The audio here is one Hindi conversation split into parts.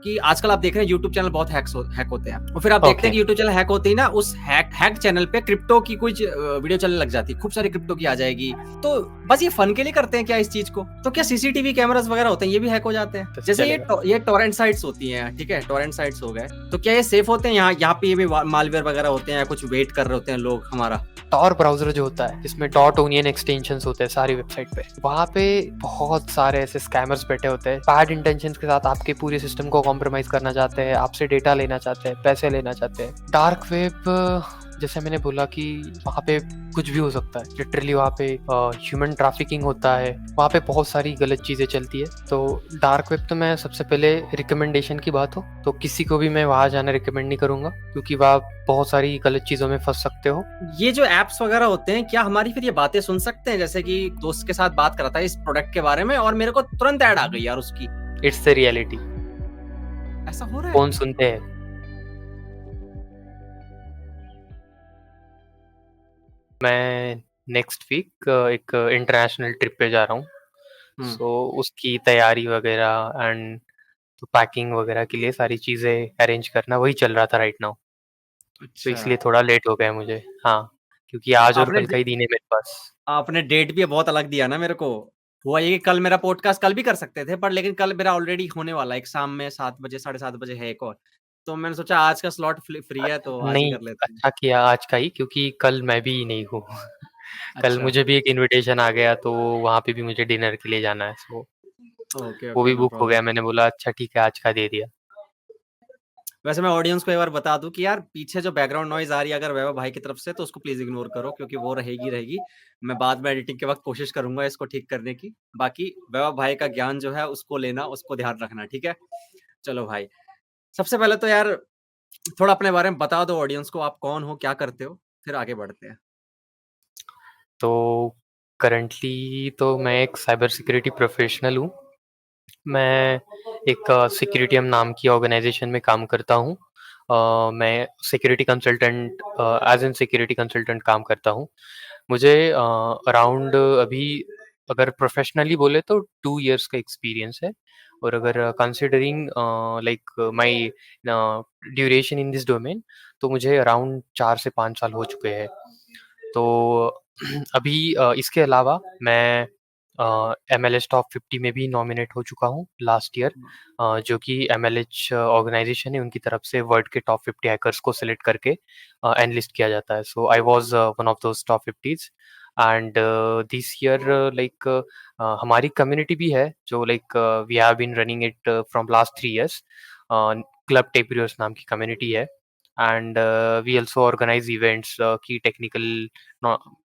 कि आजकल आप देख रहे हैं यूट्यूब चैनल बहुत हैक होते हैं और फिर आप देखते ओके। हैं कि यूट्यूब चैनल हैक होते ही ना उस हैक चैनल पे क्रिप्टो की कुछ वीडियो चलने लग जाती है, खूब सारी क्रिप्टो की आ जाएगी। तो बस ये फन के लिए करते हैं क्या इस चीज को? तो क्या सीसीटीवी कैमरास वगैरह होते हैं ये भी हैक हो जाते हैं? तो जैसे चलेगा। ये टोरेंट साइट्स होती हैं, ठीक है, टोरेंट साइट्स हो गए, तो क्या ये सेफ होते हैं? यहाँ पे ये भी मालवेयर वगैरह होते हैं या कुछ वेट कर रहे होते हैं लोग हमारा? टॉर ब्राउज़र जो होता है, जिसमें डॉट ओनियन एक्सटेंशंस होते हैं सारी वेबसाइट पे, वहाँ पे बहुत सारे ऐसे स्कैमर्स बैठे होते हैं, बैड इंटेंशंस के साथ आपके पूरे सिस्टम को कॉम्प्रोमाइज़ करना चाहते हैं, आपसे डेटा लेना चाहते हैं, पैसे लेना चाहते हैं। डार्क वेब, जैसे मैंने बोला कि वहाँ पे कुछ भी हो सकता है। लिटरली वहाँ पे ह्यूमन ट्रैफिकिंग होता है, वहाँ पे बहुत सारी गलत चीज़ें चलती है। तो डार्क वेब तो मैं सबसे पहले रिकमेंडेशन की बात हो तो किसी को भी मैं वहाँ जाना रिकमेंड नहीं करूँगा, क्योंकि वहाँ बहुत सारी गलत चीज़ों में फँस सकते हो। ये जो ऐप्स वगैरह होते हैं, क्या हमारी फिर ये बातें सुन सकते हैं? जैसे कि दोस्त के साथ बात कर रहा था इस प्रोडक्ट के बारे में और मेरे को तुरंत ऐड आ गई यार उसकी। It's the reality. ऐसा हो रहा है? कौन सुनते हैं? मैं नेक्स्ट वीक एक इंटरनेशनल ट्रिप पे जा रहा हूँ। हुँ। सो उसकी तैयारी वगैरह एंड तो पैकिंग वगैरह के लिए सारी चीज़ें अरेंज करना वही चल रहा था राइट नाउ। तो अच्छा। इसलिए थोड़ा लेट हो गया मुझे। हाँ, क्योंकि आज और आपने कल का ही दिन है मेरे पास। आपने डेट भी बहुत अलग दिया ना मेरे को। हुआ ये कि कल मेरा पॉडकास्ट कल भी कर सकते थे पर लेकिन कल मेरा ऑलरेडी होने वाला है, एक शाम में 7 बजे, साढ़े 7 बजे है एक और। तो मैंने सोचा आज का स्लॉट फ्री है तो आज ही नहीं, कर लेते हैं। अच्छा किया आज का ही, क्योंकि कल मैं भी नहीं हूँ। कल अच्छा। मुझे भी एक इन्विटेशन आ गया, तो वहाँ पे भी मुझे डिनर के लिए जाना है। सो ओके, वो ओके, भी नो बुक हो प्रॉब्लम। गया। मैंने बोला अच्छा ठीक है, आज का दे दिया। वैसे मैं ऑडियंस को एक बार बता दूँ कि यार पीछे जो बैकग्राउंड नॉइज़ आ रही है अगर वैभव भाई की तरफ से तो उसको प्लीज़ इग्नोर करो क्योंकि वो रहेगी। मैं बाद में एडिटिंग के वक़्त कोशिश करूँगा इसको ठीक करने की। बाकी वैभव भाई का ज्ञान जो है उसको लेना, उसको ध्यान रखना, ठीक है? चलो भाई, सबसे पहले तो यार थोड़ा अपने बारे में बता दो ऑडियंस को आप कौन हो, क्या करते हो? फिर आगे बढ़ते हैं। तो करंटली तो मैं एक साइबर सिक्योरिटी प्रोफेशनल हूँ। मैं एक सिक्योरिटी नाम की ऑर्गेनाइजेशन में काम करता हूँ। मैं security consultant, as an security consultant काम करता हूँ। मुझे अराउंड अभी अगर प्रोफेशनली बोले तो 2 इयर्स का एक्सपीरियंस है। और अगर considering like my duration in this domain, तो मुझे अराउंड 4 से 5 साल हो चुके हैं। तो अभी इसके अलावा मैं MLS टॉप 50 में भी नॉमिनेट हो चुका हूँ लास्ट ईयर, जो कि MLH ऑर्गेनाइजेशन है, उनकी तरफ से वर्ल्ड के टॉप 50 हैकर्स को सिलेक्ट करके एनलिस्ट किया जाता है। So I was one of those top 50s। And this year like हमारी कम्युनिटी भी है जो like we have been running it from last 3 years. Club टेपरियर्स नाम की कम्युनिटी है। And we also organize events की टेक्निकल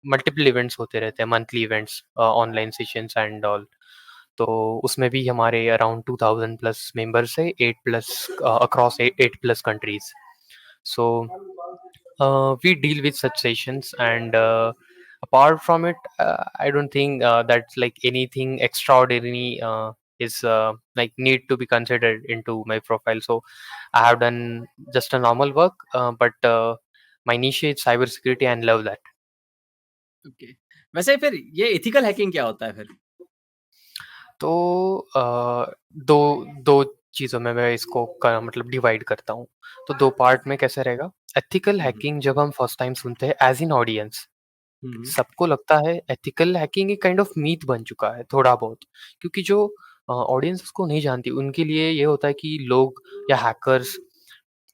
मल्टीपल इवेंट्स होते रहते हैं, monthly events, online sessions and all. तो उसमें भी हमारे अराउंड 2000 प्लस मेंबर्स है, 8 plus across 8 plus countries. So we deal with such sessions, and apart from it, I don't think that's like anything extraordinary is like need to be considered into my profile. So I have done just a normal work, but my niche is cybersecurity and love that. Okay. वैसे फिर ये एथिकल हैकिंग क्या होता है फिर? तो दो दो चीज़ों में मैं इसको मतलब डिवाइड करता हूँ। तो दो पार्ट में कैसे रहेगा? एथिकल हुँ, हुँ। हैकिंग जब हम फर्स्ट टाइम सुनते हैं एज इन ऑडियंस, हुँ, हुँ। सबको लगता है एथिकल हैकिंग एक काइंड ऑफ मीथ बन चुका है थोड़ा बहुत, क्योंकि जो ऑडियंस उसको नहीं जानती उनके लिए ये होता है कि लोग या हैकर्स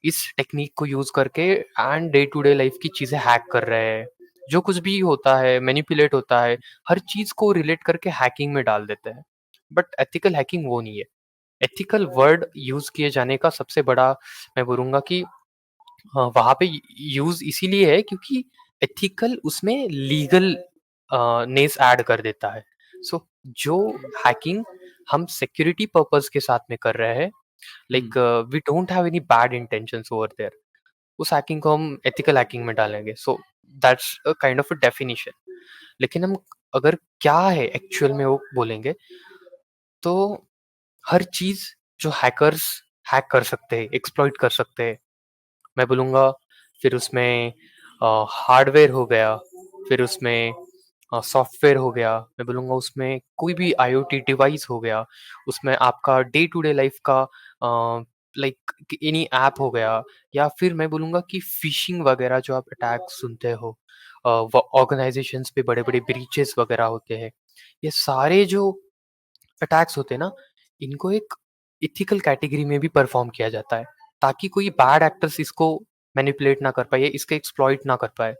इस टेक्निक को यूज करके and day to day life की चीजें हैक कर रहे हैं। जो कुछ भी होता है मैनिपुलेट होता है, हर चीज को रिलेट करके हैकिंग में डाल देते हैं। बट एथिकल हैकिंग वो नहीं है। एथिकल वर्ड यूज किए जाने का सबसे बड़ा, मैं बोलूंगा कि वहाँ पे यूज़ इसीलिए है क्योंकि एथिकल उसमें लीगल नेस ऐड कर देता है। सो जो हैकिंग हम सिक्योरिटी पर्पस के साथ में कर रहे हैं, हुँ। Like we don't have any bad intentions over there, उस हैकिंग को हम एथिकल हैकिंग में डालेंगे। So that's a kind of a definition. लेकिन हम अगर क्या है एक्चुअल में वो बोलेंगे, तो हर चीज़ जो हैकर्स हैक कर सकते हैं, एक्सप्लॉइट कर सकते हैं, मैं बोलूँगा। फिर उसमें हार्डवेयर हो गया, फिर उसमें सॉफ्टवेयर हो गया, मैं बोलूँगा उसमें कोई भी आईओटी डिवाइस हो गया, उसमें आपका डे टू डे लाइफ का लाइक एनी ऐप हो गया, या फिर मैं बोलूँगा कि फ़िशिंग वगैरह जो आप अटैक सुनते हो, वो ऑर्गनाइज़ेशंस पे बड़े-बड़े ब्रीचेस वगैरह होते हैं। ये सारे जो अटैक्स होते हैं ना, इनको एक एथिकल कैटेगरी में भी परफ़ॉर्म किया जाता है, ताकि कोई बैड एक्टर्स इसको मैनिपुलेट ना कर पाए या इसका एक्सप्लॉइट ना कर पाए।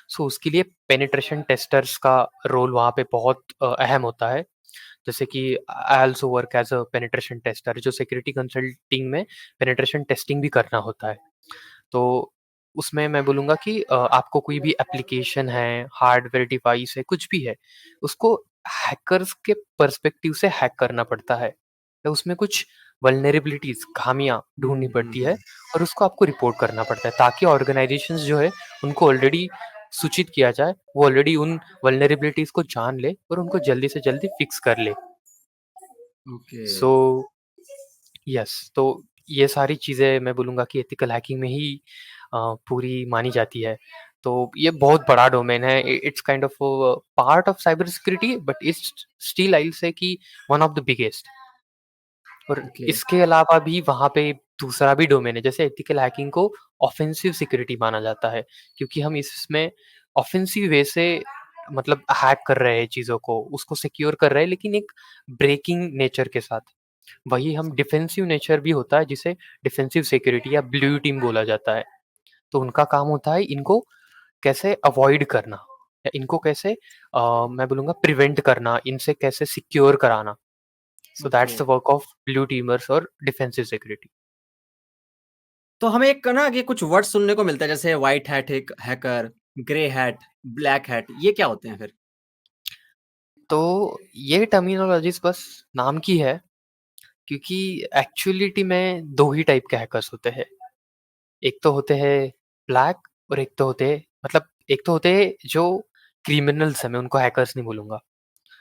सो उसके लिए पेनिट्रेशन टेस्टर्स का रोल वहाँ पे बहुत अहम होता है। जैसे कि I also work as a penetration tester, जो सिक्योरिटी कंसल्टिंग में पेनिट्रेशन टेस्टिंग भी करना होता है। तो उसमें मैं बोलूँगा कि आपको कोई भी एप्लीकेशन है, हार्डवेयर डिवाइस है, कुछ भी है, उसको हैकर्स के पर्सपेक्टिव से हैक करना पड़ता है। तो उसमें कुछ वल्नरेबिलिटीज़, खामियाँ ढूँढनी हुँ, हुँ, पड़ती है हुँ। और उसको आपको रिपोर्ट करना पड़ता है, ताकि ऑर्गनाइज़ेशंस जो है, उनको ऑलरेडी सूचित किया जाए, वो ऑलरेडी उन वल्नरेबिलिटीज़ को जान ले और उनको जल्दी से जल्दी फिक्स कर ले। ओके। सो यस, तो ये सारी चीज़ें मैं बोलूँगा कि एथिकल हैकिंग में ही पूरी मानी जाती है। तो ये बहुत बड़ा डोमेन है। It's kind of part of cyber security, but it's still I will say कि वन ऑफ द बिगेस्ट। और ओके। इसके अलावा भी वहाँ पे दूसरा भी डोमेन है, जैसे एथिकल हैकिंग को ऑफेंसिव सिक्योरिटी माना जाता है, क्योंकि हम इसमें ऑफेंसिव वे से मतलब हैक कर रहे हैं चीज़ों को, उसको सिक्योर कर रहे हैं, लेकिन एक ब्रेकिंग नेचर के साथ। वही हम डिफेंसिव नेचर भी होता है, जिसे डिफेंसिव सिक्योरिटी या ब्लू टीम बोला जाता है। तो उनका काम होता है इनको कैसे अवॉइड करना, या इनको कैसे मैं बोलूँगा प्रिवेंट करना, इनसे कैसे सिक्योर कराना। So okay. That's the work of blue teamers और डिफेंसिव सिक्योरिटी। तो हमें एक ना ये कुछ वर्ड्स सुनने को मिलता है जैसे white hat hacker, grey hat, black hat ये क्या होते हैं फिर? तो ये टर्मिनोलॉजीज़ बस नाम की है, क्योंकि एक्चुअलिटी में 2 ही टाइप के हैकर्स होते हैं। एक तो होते हैं ब्लैक, और एक तो होते हैं मतलब एक तो होते हैं जो क्रिमिनल्स हैं, मैं उनको हैकर्स नहीं बोलूँगा।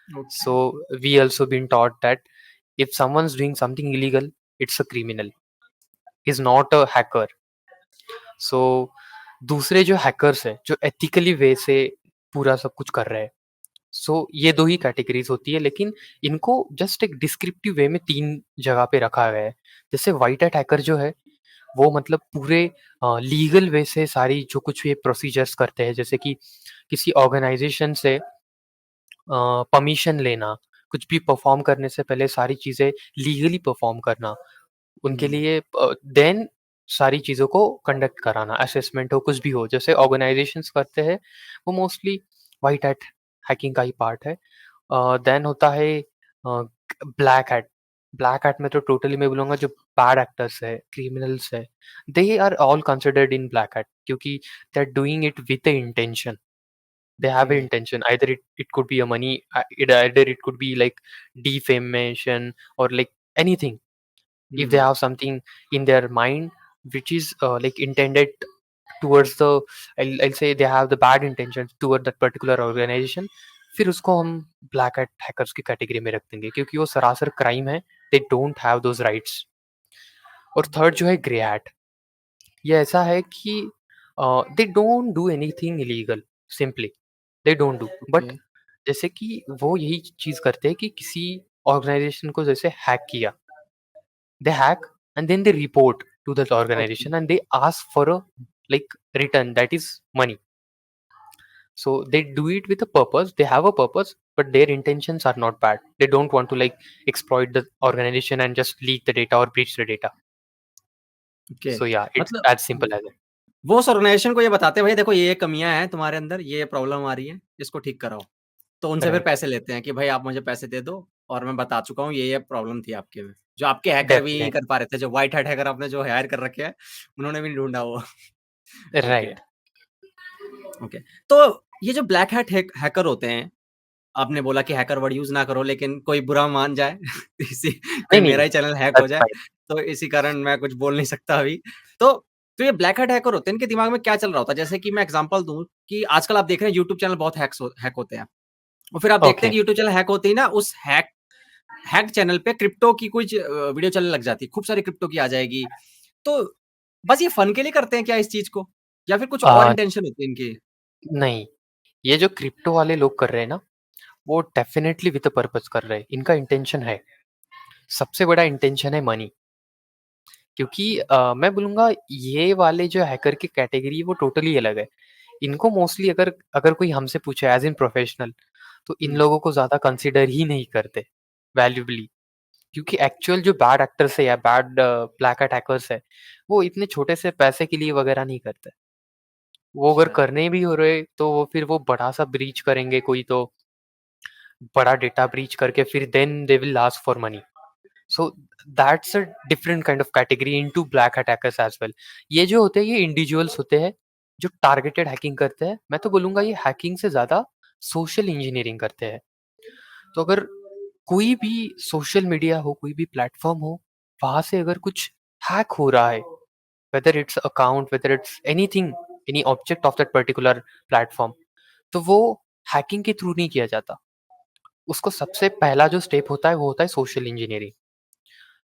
Okay. So we also been taught that if someone's doing something illegal, it's a criminal. He's not a hacker. So दूसरे जो हैकर्स हैं, जो एथिकली वे से पूरा सब कुछ कर रहे हैं, सो ये 2 ही कैटेगरीज़ होती है, लेकिन इनको जस्ट एक डिस्क्रिप्टिव वे में 3 जगह पे रखा गया है। जैसे व्हाइट हैट हैकर जो है, वो मतलब पूरे लीगल वे से सारी जो कुछ भी प्रोसीजर्स करते हैं, जैसे कि किसी ऑर्गनाइज़ेशन से परमिशन लेना, कुछ भी परफ़ॉर्म करने से पहले सारी चीज़ें लीगली परफ़ॉर्म करना, उनके हुँ, लिए देन सारी चीज़ों को कंडक्ट कराना, असेसमेंट हो, कुछ भी हो, जैसे ऑर्गनाइज़ेशंस करते हैं, वो मोस्टली व्हाइट हैट हैकिंग का ही पार्ट है। देन होता है ब्लैक हैट। ब्लैक हैट में तो टोटली मैं बोलूँगा जो बैड एक्टर्स है, क्रिमिनल्स है, they are all considered in black hat, क्योंकि they are doing it with a intention. They have okay. an intention. Either it could be a money, either it could be like defamation or like anything. If they hmm, have something in their mind which is like intended towards the, I'll say they have the bad intentions toward that particular organization, फिर उसको हम ब्लैक हैट हैकर्स की कैटेगरी में रख देंगे, क्योंकि वो सरासर क्राइम है। They don't have those rights. और थर्ड जो है ग्रे हैट, ये ऐसा है कि they don't do anything illegal, simply they don't do, okay. But जैसे कि वो यही चीज़ करते हैं कि किसी ऑर्गेनाइज़ेशन को जैसे हैक किया, they hack and then they report to that okay, organization and they ask for a like return that is money. So they do it with a purpose, they have a purpose, but their intentions are not bad. They don't want to like exploit the organization and just leak the data or breach the data. Okay. So yeah, it's मतलब as simple as it. वो उस ऑर्गनाइज़ेशन को ये बताते हैं, भई देखो ये कमियाँ हैं तुम्हारे अंदर, ये प्रॉब्लम आ रही है, इसको ठीक कराओ। तो उनसे फिर Right. पैसे लेते हैं कि भाई आप मुझे पैसे दे दो और मैं बता चुका हूँ ये प्रॉब्लम थी आपके में। जो आपके हैकर भी नहीं Definitely. कर पा रहे थे, जो व्हाइट हैट हैकर आपने जो हायर कर रखे हैं, उन्होंने भी नहीं ढूँढा वो। Okay, Right. ओके। तो ये जो ब्लैक हैट हैकर होते हैं, आपने बोला कि हैकर वर्ड यूज़ ना करो लेकिन कोई बुरा मान जाए, इसी कोई नहीं, नहीं, मेरा ही चैनल हैक हो that's जाए, fine. तो इसी कारण मैं कुछ बोल नहीं सकता अभी। तो ये ब्लैक हैट हैकर होते हैं, इनके दिमाग में क्या चल रहा होता है? जैसे कि मैं एग्ज़ाम्पल दूँ कि आजकल आप देख रहे हैं यूट्यूब चैनल बहुत हैक होते हैं। और फिर आप देखते हैं Okay. कि यूट्यूब चैनल हैक होते ही ना उस हैक चैनल पे क्रिप्टो की कुछ वीडियो चलने लग जाती है, खूब सारी क्रिप्टो की आ जाएगी। तो बस ये फन के लिए करते हैं क्या इस चीज़ को? या फिर कुछ और Uh, इंटेंशन होती है इनकी? नहीं, ये जो क्रिप्टो वाले लोग कर रहे हैं ना, वो डेफिनेटली विद अ पर्पस कर रहे हैं। इनका इंटेंशन है, सबसे बड़ा इंटेंशन है मनी। क्योंकि मैं बोलूँगा ये वाले जो हैकर की कैटेगरी है वो टोटली अलग है। इनको मोस्टली अगर अगर कोई हमसे पूछे एज़ इन प्रोफेशनल तो इन हुँ, लोगों को ज़्यादा कंसिडर ही नहीं करते वैल्यूएबली, क्योंकि एक्चुअल जो बैड एक्टर्स है या बैड ब्लैक हैट हैकर्स है, वो इतने छोटे से पैसे के लिए वगैरह नहीं करते। वो अगर अच्छा, करने भी हो रहे तो वो फिर वो बड़ा-सा ब्रीच करेंगे कोई तो बड़ा डेटा ब्रीच करके फिर then they will ask for money. So that's a different kind of category into black hat hackers as well. ये जो होते हैं ये इंडिविजुअल्स होते हैं, जो टारगेटेड हैकिंग करते हैं। मैं तो बोलूँगा ये हैकिंग से ज़्यादा सोशल इंजीनियरिंग करते हैं। तो अगर कोई भी सोशल मीडिया हो, कोई भी प्लेटफ़ॉर्म हो, वहाँ से अगर कुछ हैक हो रहा है, whether it's account, whether it's anything, any object of that particular platform, तो वो हैकिंग के थ्रू नहीं किया जाता। उसको सबसे पहला जो स्टेप होता है, वो होता है सोशल इंजीनियरिंग।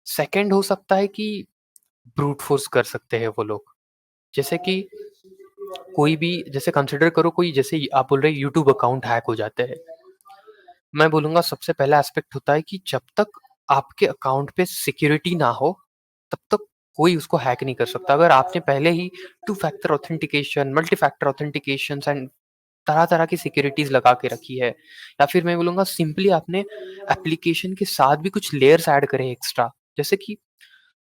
सेकंड हो सकता है कि ब्रूट फ़ोर्स कर सकते हैं वो लोग। जैसे कि कोई भी जैसे कंसिडर करो कोई जैसे आप बोल रहे हैं यूट्यूब अकाउंट हैक हो जाते हैं। मैं बोलूँगा सबसे पहला एस्पेक्ट होता है कि जब तक आपके अकाउंट पे सिक्योरिटी ना हो, तब तक कोई उसको हैक नहीं कर सकता। अगर आपने पहले ही two factor authentication, multi factor authentications and तरह-तरह की सिक्योरिटीज़ लगा के रखी है, या फिर मैं बोलूँगा सिंपली आपने एप्लीकेशन के साथ भी कुछ लेयर्स ऐड करे एक्स्ट्रा। जैसे कि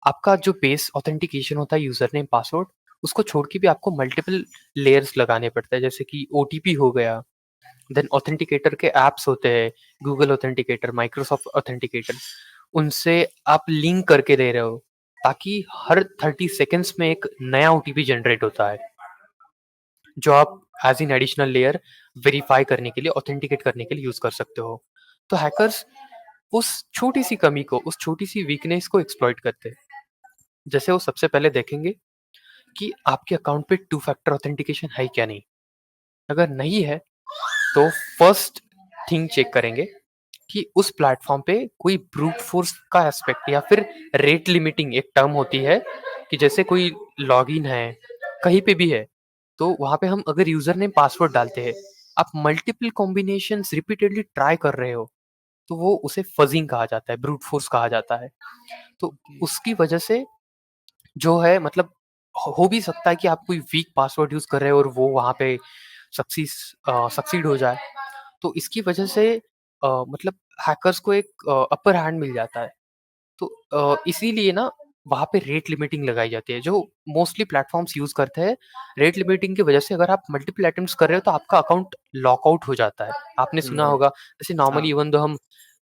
आपका जो बेस ऑथेंटिकेशन होता है यूज़र नेम, पासवर्ड, उसको छोड़ के भी आपको मल्टीपल लेयर्स लगाने पड़ते हैं। जैसे कि ओटीपी हो गया, देन ऑथेंटिकेटर के ऐप्स होते हैं, गूगल ऑथेंटिकेटर, माइक्रोसॉफ्ट ऑथेंटिकेटर, उनसे आप लिंक करके दे रहे हो, ताकि हर 30 सेकंड्स में एक नया ओटीपी जनरेट होता है, जो आप as an additional layer verify करने के लिए, ऑथेंटिकेट करने के लिए यूज़ कर सकते हो। तो हैकर्स उस छोटी-सी कमी को, उस छोटी-सी वीकनेस को एक्सप्लॉइट करते हैं। जैसे वो सबसे पहले देखेंगे कि आपके अकाउंट पे टू फैक्टर ऑथेंटिकेशन है क्या नहीं? अगर नहीं है, तो फर्स्ट थिंग चेक करेंगे कि उस प्लेटफ़ॉर्म पे कोई ब्रूट फ़ोर्स का एस्पेक्ट या फिर रेट लिमिटिंग एक टर्म होती है कि जैसे कोई लॉगिन है, कहीं पे भी है, तो वहाँ पे हम अगर यूज़र नेम पासवर्ड डालते हैं, आप मल्टीपल कॉम्बिनेशंस रिपीटेडली ट्राई कर रहे हो, तो वो उसे फ़ज़िंग कहा जाता है, ब्रूट फ़ोर्स कहा जाता है। तो ओके। उसकी वजह से जो है मतलब हो भी सकता है कि आप कोई वीक पासवर्ड यूज़ कर रहे हो और वो वहाँ पे सक्सीड हो जाए। तो इसकी वजह से मतलब हैकर्स को एक अपर हैंड मिल जाता है। तो इसीलिए ना वहाँ पे रेट लिमिटिंग लगाई जाती है, जो मोस्टली प्लेटफ़ॉर्म्स यूज़ करते हैं। रेट लिमिटिंग की वजह से अगर आप मल्टीपल अटेम्प्ट्स कर रहे हो तो आपका अकाउंट लॉक आउट हो जाता है। आपने हुँ, सुना हुँ। होगा जैसे नॉर्मली हाँ। इवन दो हम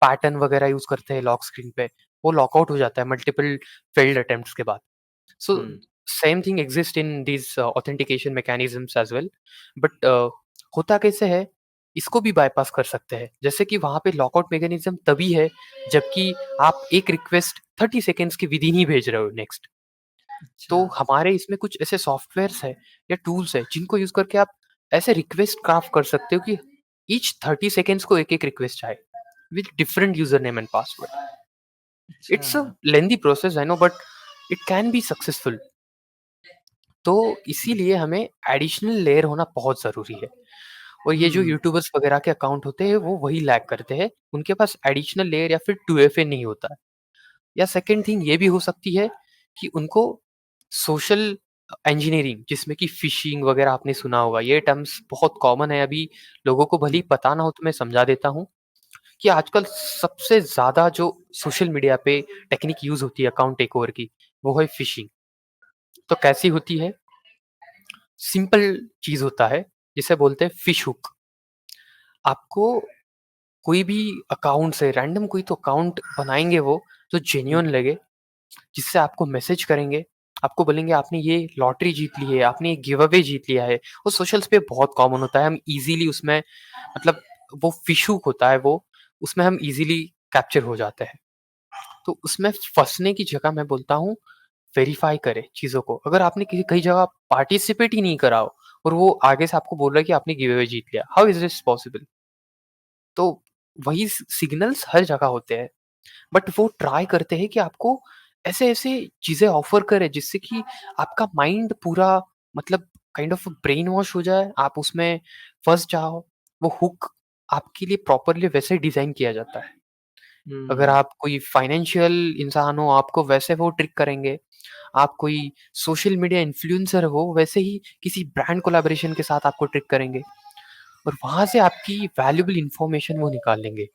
पैटर्न वगैरह यूज़ करते हैं लॉक स्क्रीन पे, वो लॉक आउट हो जाता है मल्टीपल फेल्ड अटेम्प्ट्स के बाद। So hmm, same thing exists in these authentication mechanisms as well. But होता कैसे है, इसको भी बायपास कर सकते हैं। जैसे कि वहाँ पे लॉकआउट मैकेनिज़्म तभी है जबकि आप एक रिक्वेस्ट 30 सेकंड्स के विदिन ही भेज रहे हो नेक्स्ट। अच्छा, तो हमारे इसमें कुछ ऐसे सॉफ्टवेयर्स हैं या टूल्स हैं जिनको यूज़ करके आप ऐसे रिक्वेस्ट क्राफ्ट कर सकते हो कि ईच 30 सेकंड्स को एक-एक रिक्वेस्ट आए with different user name and password. अच्छा। It's a lengthy process I know but it can be successful. तो हुँ, इसीलिए हमें एडिशनल लेयर होना बहुत ज़रूरी है। और ये जो हुँ, यूट्यूबर्स वगैरह के अकाउंट होते हैं वो वही लैग करते हैं। उनके पास एडिशनल लेयर या फिर 2FA नहीं होता है। या सेकंड थिंग ये भी हो सकती है कि उनको सोशल इंजीनियरिंग जिसमें कि फ़िशिंग वगैरह आपने सुना होगा, ये टर्म्स बहुत कॉमन है अभी लोगों को भले ही पता ना हो तो मैं समझा देता हूँ कि आजकल सबसे ज़्यादा जो सोशल मीडिया पे टेक्निक यूज़ होती है अकाउंट टेकओवर की, वो है फ़िशिंग। तो कैसी होती है? सिंपल चीज़ होता है, जिसे बोलते हैं फिश हुक। आपको कोई भी अकाउंट से रैंडम कोई तो अकाउंट बनाएँगे वो, जो हुँ, जेन्युइन लगे, जिससे आपको मैसेज करेंगे, आपको बोलेंगे आपने ये लॉटरी जीत ली है, आपने ये गिव अवे जीत लिया है। वो सोशल्स पे बहुत कॉमन होता है, हम ईज़िली उसमें मतलब वो फिश हुक होता है वो, उसमें हम ईज़िली कैप्चर हो जाते हैं। तो उसमें फँसने की जगह मैं बोलता हूँ वेरीफ़ाई करें चीज़ों को। अगर आपने किसी कई जगह पार्टिसिपेट ही नहीं करा हो और वो आगे से आपको बोल रहा है कि आपने गिव अवे जीत लिया, हाउ इज़ दिस पॉसिबल? तो वही सिग्नल्स हर जगह होते हैं, बट वो ट्राई करते हैं कि आपको ऐसे-ऐसे चीज़ें ऑफ़र करें जिससे कि आपका माइंड पूरा मतलब काइंड ऑफ ब्रेन वॉश हो जाए, आप उसमें फँस जाओ। वो हुक आपके लिए प्रॉपरली वैसे डिज़ाइन किया जाता है। अगर हुँ, आप कोई फाइनेंशियल इंसान हो, आपको वैसे वो ट्रिक करेंगे। आप कोई सोशल मीडिया इन्फ्लुएंसर हो, वैसे ही किसी ब्रांड कोलैबोरेशन के साथ आपको ट्रिक करेंगे और वहाँ से आपकी वैल्यूएबल इन्फॉर्मेशन वो निकाल लेंगे।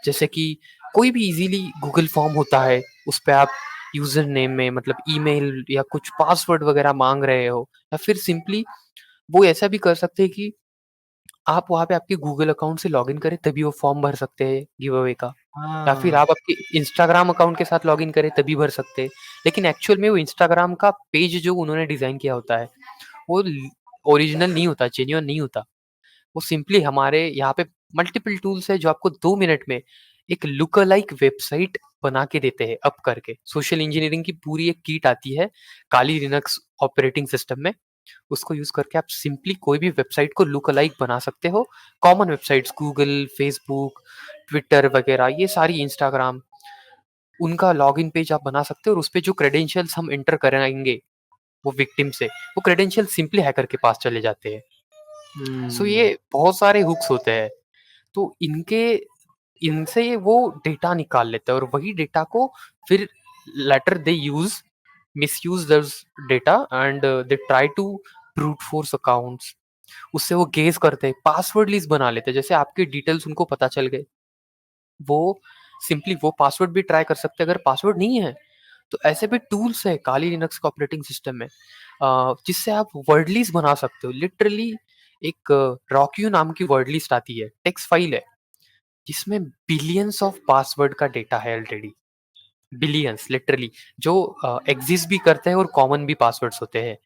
जैसे कि कोई भी इज़िली गूगल फॉर्म होता है, उस पे आप यूज़र नेम में मतलब ईमेल या कुछ पासवर्ड वगैरह माँग रहे हो, या फिर सिंपली वो ऐसा भी कर सकते हैं कि आप वहाँ पे आपके गूगल अकाउंट से लॉगिन करें तभी वो फॉर्म भर सकते हैं गिव अवे का। या फिर हाँ। आप आपके इंस्टाग्राम अकाउंट के साथ लॉगिन करें तभी भर सकते हैं। लेकिन एक्चुअल में वो इंस्टाग्राम का पेज जो उन्होंने डिज़ाइन किया होता है, वो ल ओरिजिनल नहीं होता, जेन्युइन नहीं होता। वो सिंपली हमारे यहाँ पे मल्टीपल टूल्स है जो आपको 2 मिनट में एक लुक अलाइक वेबसाइट बना के देते हैं अप करके। सोशल इंजीनियरिंग की पूरी एक किट आती है काली लिनक्स ऑपरेटिंग सिस्टम में। उसको यूज़ करके आप सिंपली कोई भी वेबसाइट को लुक अलाइक बना सकते हो। Common websites Google, Facebook, Twitter वगैरह ये सारी इंस्टाग्राम, उनका लॉगिन पेज आप बना सकते हो और उसपे जो क्रेडेंशियल्स हम एंटर कराएँगे वो विक्टिम से, वो क्रेडेंशियल सिंपली हैकर के पास चले जाते हैं। सो हुँ। ये बहुत सारे हुक्स होते हैं। तो इनसे ये वो डेटा निकाल लेते हैं और वही डेटा को फिर later they misuse those data and they try to brute force accounts. उससे वो गेस करते हैं, पासवर्ड लिस्ट बना लेते हैं। जैसे आपके डिटेल्स उनको पता चल गए, वो सिंपली वो पासवर्ड भी ट्राई कर सकते हैं अगर पासवर्ड नहीं है। तो ऐसे भी टूल्स है काली लिनक्स का ऑपरेटिंग सिस्टम में जिससे आप वर्ड लिस्ट बना सकते हो। लिटरली एक रॉक्यू नाम की वर्ड लिस्ट आती है, टेक्स्ट फाइल है, जिसमें बिलियंस ऑफ पासवर्ड का डेटा है ऑलरेडी। बिलियंस लिटरली जो एग्जिस्ट भी करते हैं और कॉमन भी पासवर्ड्स होते हैं।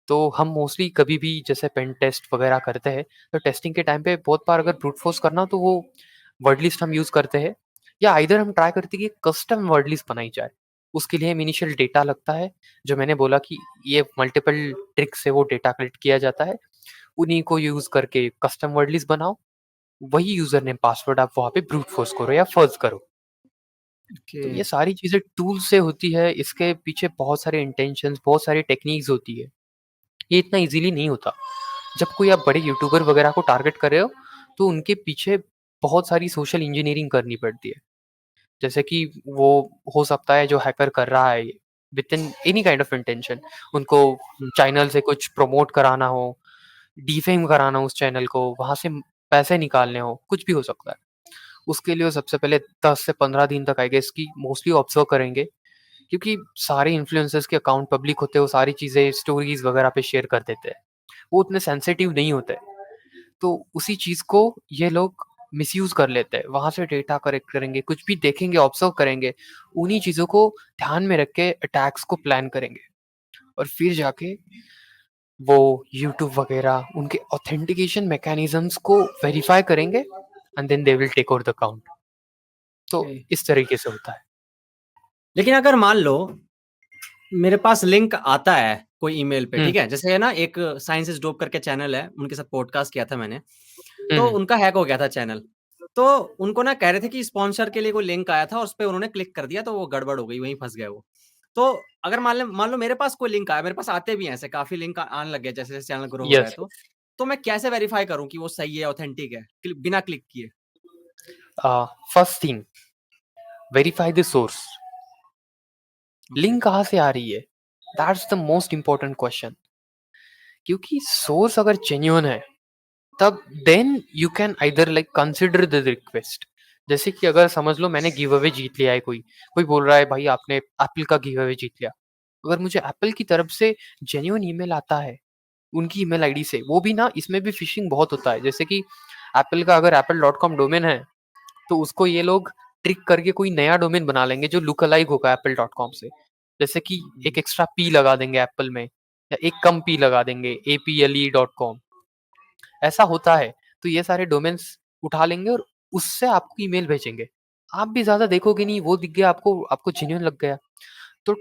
तो हम मोस्टली कभी भी जैसे पेन टेस्ट वगैरह करते हैं, तो टेस्टिंग के टाइम पे बहुत बार अगर ब्रूट फोर्स करना हो तो वो वर्ड लिस्ट हम यूज़ करते हैं, या आइदर हम ट्राई करते हैं कि कस्टम वर्ड लिस्ट बनाई जाए। उसके लिए हम इनिशियल डेटा लगता है, जो मैंने बोला कि ये मल्टीपल ट्रिक से वो डेटा कलेक्ट किया जाता है। उन्हीं को यूज़ करके कस्टम वर्ड लिस्ट बनाओ, वही यूज़र नेम पासवर्ड आप वहाँ पे ब्रूट फोर्स करो या फर्ज़ करो। ओके। तो ये सारी चीज़ें टूल से होती है, इसके पीछे बहुत सारे इंटेंशंस, बहुत सारी टेक्नीक्स होती है। ये इतना ईज़िली नहीं होता। जब कोई आप बड़े यूट्यूबर वगैरह को टारगेट कर रहे हो, तो उनके पीछे बहुत सारी सोशल इंजीनियरिंग करनी पड़ती है। जैसे कि वो हो सकता है जो हैकर कर रहा है with in any kind of intention, उनको हुँ। चैनल से कुछ प्रमोट कराना हो, डिफेम कराना हो उस चैनल को, वहाँ से पैसे निकालने हो, कुछ भी हो सकता है। उसके लिए वो सबसे पहले 10 से 15 दिन तक आई गेस कि मोस्टली ऑब्जर्व करेंगे, क्योंकि सारे इन्फ्लुएंसर्स के अकाउंट पब्लिक होते हैं, वो सारी चीज़ें स्टोरीज़ वगैरह पे शेयर कर देते हैं। वो उतने सेंसिटिव नहीं होते। तो उसी चीज़ को ये लोग मिसयूज़ कर लेते हैं। वहाँ से डेटा कलेक्ट करेंगे, कुछ भी देखेंगे, ऑब्ज़र्व करेंगे, उन्हीं चीज़ों को ध्यान में रख के अटैक्स को प्लान करेंगे और फिर जाके वो यूट्यूब वगैरह उनके ऑथेंटिकेशन मैकेनिज़्म्स को वेरीफ़ाई करेंगे and then they will take over the account. तो ओके। इस तरीके से होता है। लेकिन अगर मान लो मेरे पास लिंक आता है कोई ईमेल पे, हुँ, ठीक है? जैसे है ना एक साइंस इज़ डोप करके चैनल है, उनके साथ पॉडकास्ट किया था मैंने, हुँ, तो हुँ। उनका हैक हो गया था चैनल। तो उनको ना कह रहे थे कि स्पॉन्सर के लिए कोई लिंक आया था और उसपे उन्होंने क्लिक कर दिया तो वो गड़बड़ हो गई, वहीं फँस गए वो। तो अगर मान लो मेरे पास कोई लिंक आया, मेरे पास आते भी हैं ऐसे काफ़ी लिंक आने लग गए जैसे-जैसे चैनल ग्रो हो रहा है यस, तो। तो मैं कैसे वेरीफ़ाई करूँ कि वो सही है, ऑथेंटिक है? बिना क्लिक किए? First thing verify the source. Okay. Link कहाँ से आ रही है? That's the most important question. क्योंकि सोर्स अगर जेन्युइन है, तब then you can either like consider the request. जैसे कि अगर समझ लो मैंने गिव अवे जीत लिया है, कोई बोल रहा है भाई आपने एप्पल का गिव अवे जीत लिया। अगर मुझे एप्पल की तरफ से जेन्युइन ईमेल आता है, उनकी ईमेल आईडी से, वो भी ना इसमें भी फिशिंग बहुत होता है। जैसे कि एप्पल का अगर apple.com डोमेन है, तो उसको ये लोग ट्रिक करके कोई नया डोमेन बना लेंगे जो लुक अलाइक होगा apple.com से। जैसे कि हुँ। एक एक्स्ट्रा पी लगा देंगे एप्पल में, या एक कम पी लगा देंगे APLE.com। ऐसा होता है। तो ये सारे डोमेन्स उठा लेंगे और उससे आपको ईमेल भेजेंगे। आप भी ज़्यादा देखोगे नहीं, वो दिख गया आपको, आपको जेन्युइन लग गया। तो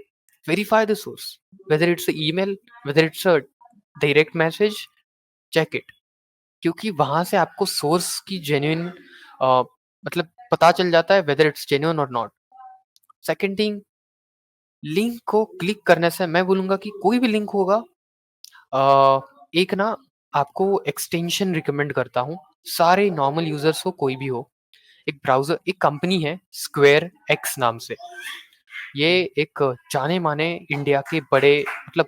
verify the source, whether it's a email, whether it's a direct message, check it. क्योंकि वहाँ से आपको सोर्स की जेन्युइन मतलब पता चल जाता है वेदर इट्स जेन्युइन और नॉट। सेकंड थिंग, लिंक को क्लिक करने से मैं बोलूँगा कि कोई भी लिंक होगा, एक ना आपको एक्सटेंशन रिकमेंड करता हूँ, सारे नॉर्मल यूज़र्स हो, कोई भी हो। एक ब्राउज़र, एक कंपनी है स्क्वेयर एक्स नाम से, ये एक जाने-माने इंडिया के बड़े मतलब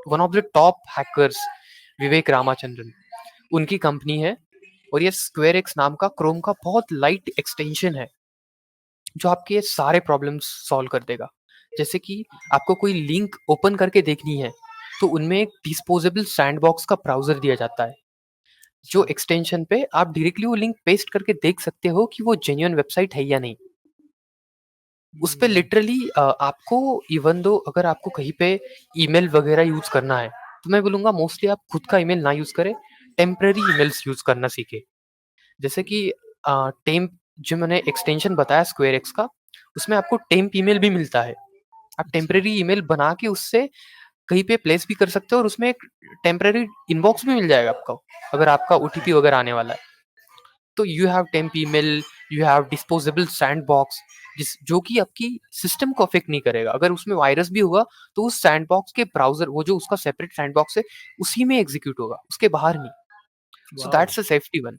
one of the top hackers Vivek Ramachandran, उनकी कंपनी है और ये स्क्वेयर एक्स नाम का क्रोम का बहुत लाइट एक्सटेंशन है, जो आपके ये सारे प्रॉब्लम्स सॉल्व कर देगा। जैसे कि आपको कोई लिंक ओपन करके देखनी है, तो उनमें एक डिस्पोजेबल सैंडबॉक्स का ब्राउज़र दिया जाता है, जो अच्छा। एक्सटेंशन पे आप डायरेक्टली वो लिंक पेस्ट करके देख सकते हो कि वो जेन्युइन वेबसाइट है या नहीं। उस पे हुँ, लिटरली आपको इवन दो अगर आपको कहीं पे ईमेल वगैरह यूज़ करना है, तो मैं बोलूँगा मोस्टली आप खुद का ईमेल ना यूज़ करें, टेम्परेरी ईमेल्स यूज़ करना सीखें। जैसे कि टेम्प जो मैंने एक्सटेंशन बताया स्क्वेयर एक्स का, उसमें आपको टेम्प ईमेल भी मिलता है। आप अच्छा। टेम्परेरी ईमेल बना के उससे कहीं पे प्लेस भी कर सकते हो और उसमें एक टेम्परेरी इनबॉक्स भी मिल जाएगा आपको, अगर आपका ओटीपी वगैरह आने वाला है। तो you have temp email, you have disposable sandbox जिस जो कि आपकी सिस्टम को अफेक्ट नहीं करेगा। अगर उसमें वायरस भी होगा, तो उस सैंडबॉक्स के ब्राउज़र वो जो उसका सेपरेट सैंडबॉक्स है, उसी में एग्ज़ीक्यूट होगा, उसके बाहर नहीं। So wow! That's a safety one.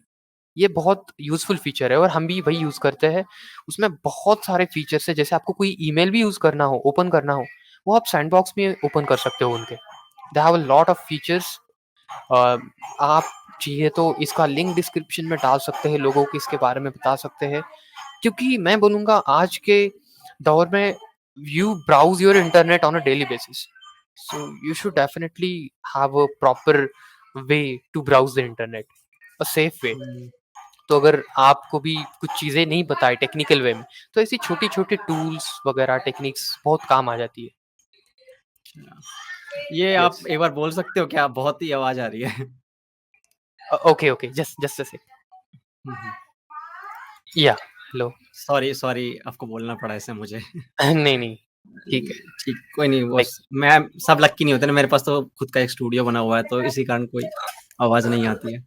ये बहुत यूज़फुल फीचर है और हम भी वही यूज़ करते हैं। उसमें बहुत सारे फीचर्स हैं, जैसे आपको कोई ईमेल भी यूज़ करना हो, ओपन करना हो, वो आप सैंडबॉक्स में ओपन कर सकते हो उनके। They have a lot of features. आप चाहिए तो इसका लिंक डिस्क्रिप्शन में डाल सकते हैं, लोगों को इसके बारे में बता सकते हैं। क्योंकि मैं बोलूँगा आज के दौर में you browse your internet on a daily basis. So you should definitely have a proper way to browse the internet, a safe way. हुँ, तो अगर आपको भी कुछ चीज़ें नहीं पता है टेक्निकल वे में, तो ऐसी छोटी-छोटी टूल्स वगैरह टेक्निक्स बहुत काम आ जाती है। अच्छा। ये आप यस। एक बार बोल सकते हो क्या? बहुत ही आवाज़ आ रही है। Okay, okay, just just a sec. हुँ, हुँ। Yeah hello. सॉरी, सॉरी आपको बोलना पड़ा ऐसे मुझे। नहीं, नहीं, ठीक है। ठीक, कोई नहीं लाइक बस मैं सब लकी नहीं होते ना, मेरे पास तो खुद का एक स्टूडियो बना हुआ है, तो इसी कारण कोई आवाज़ नहीं आती है।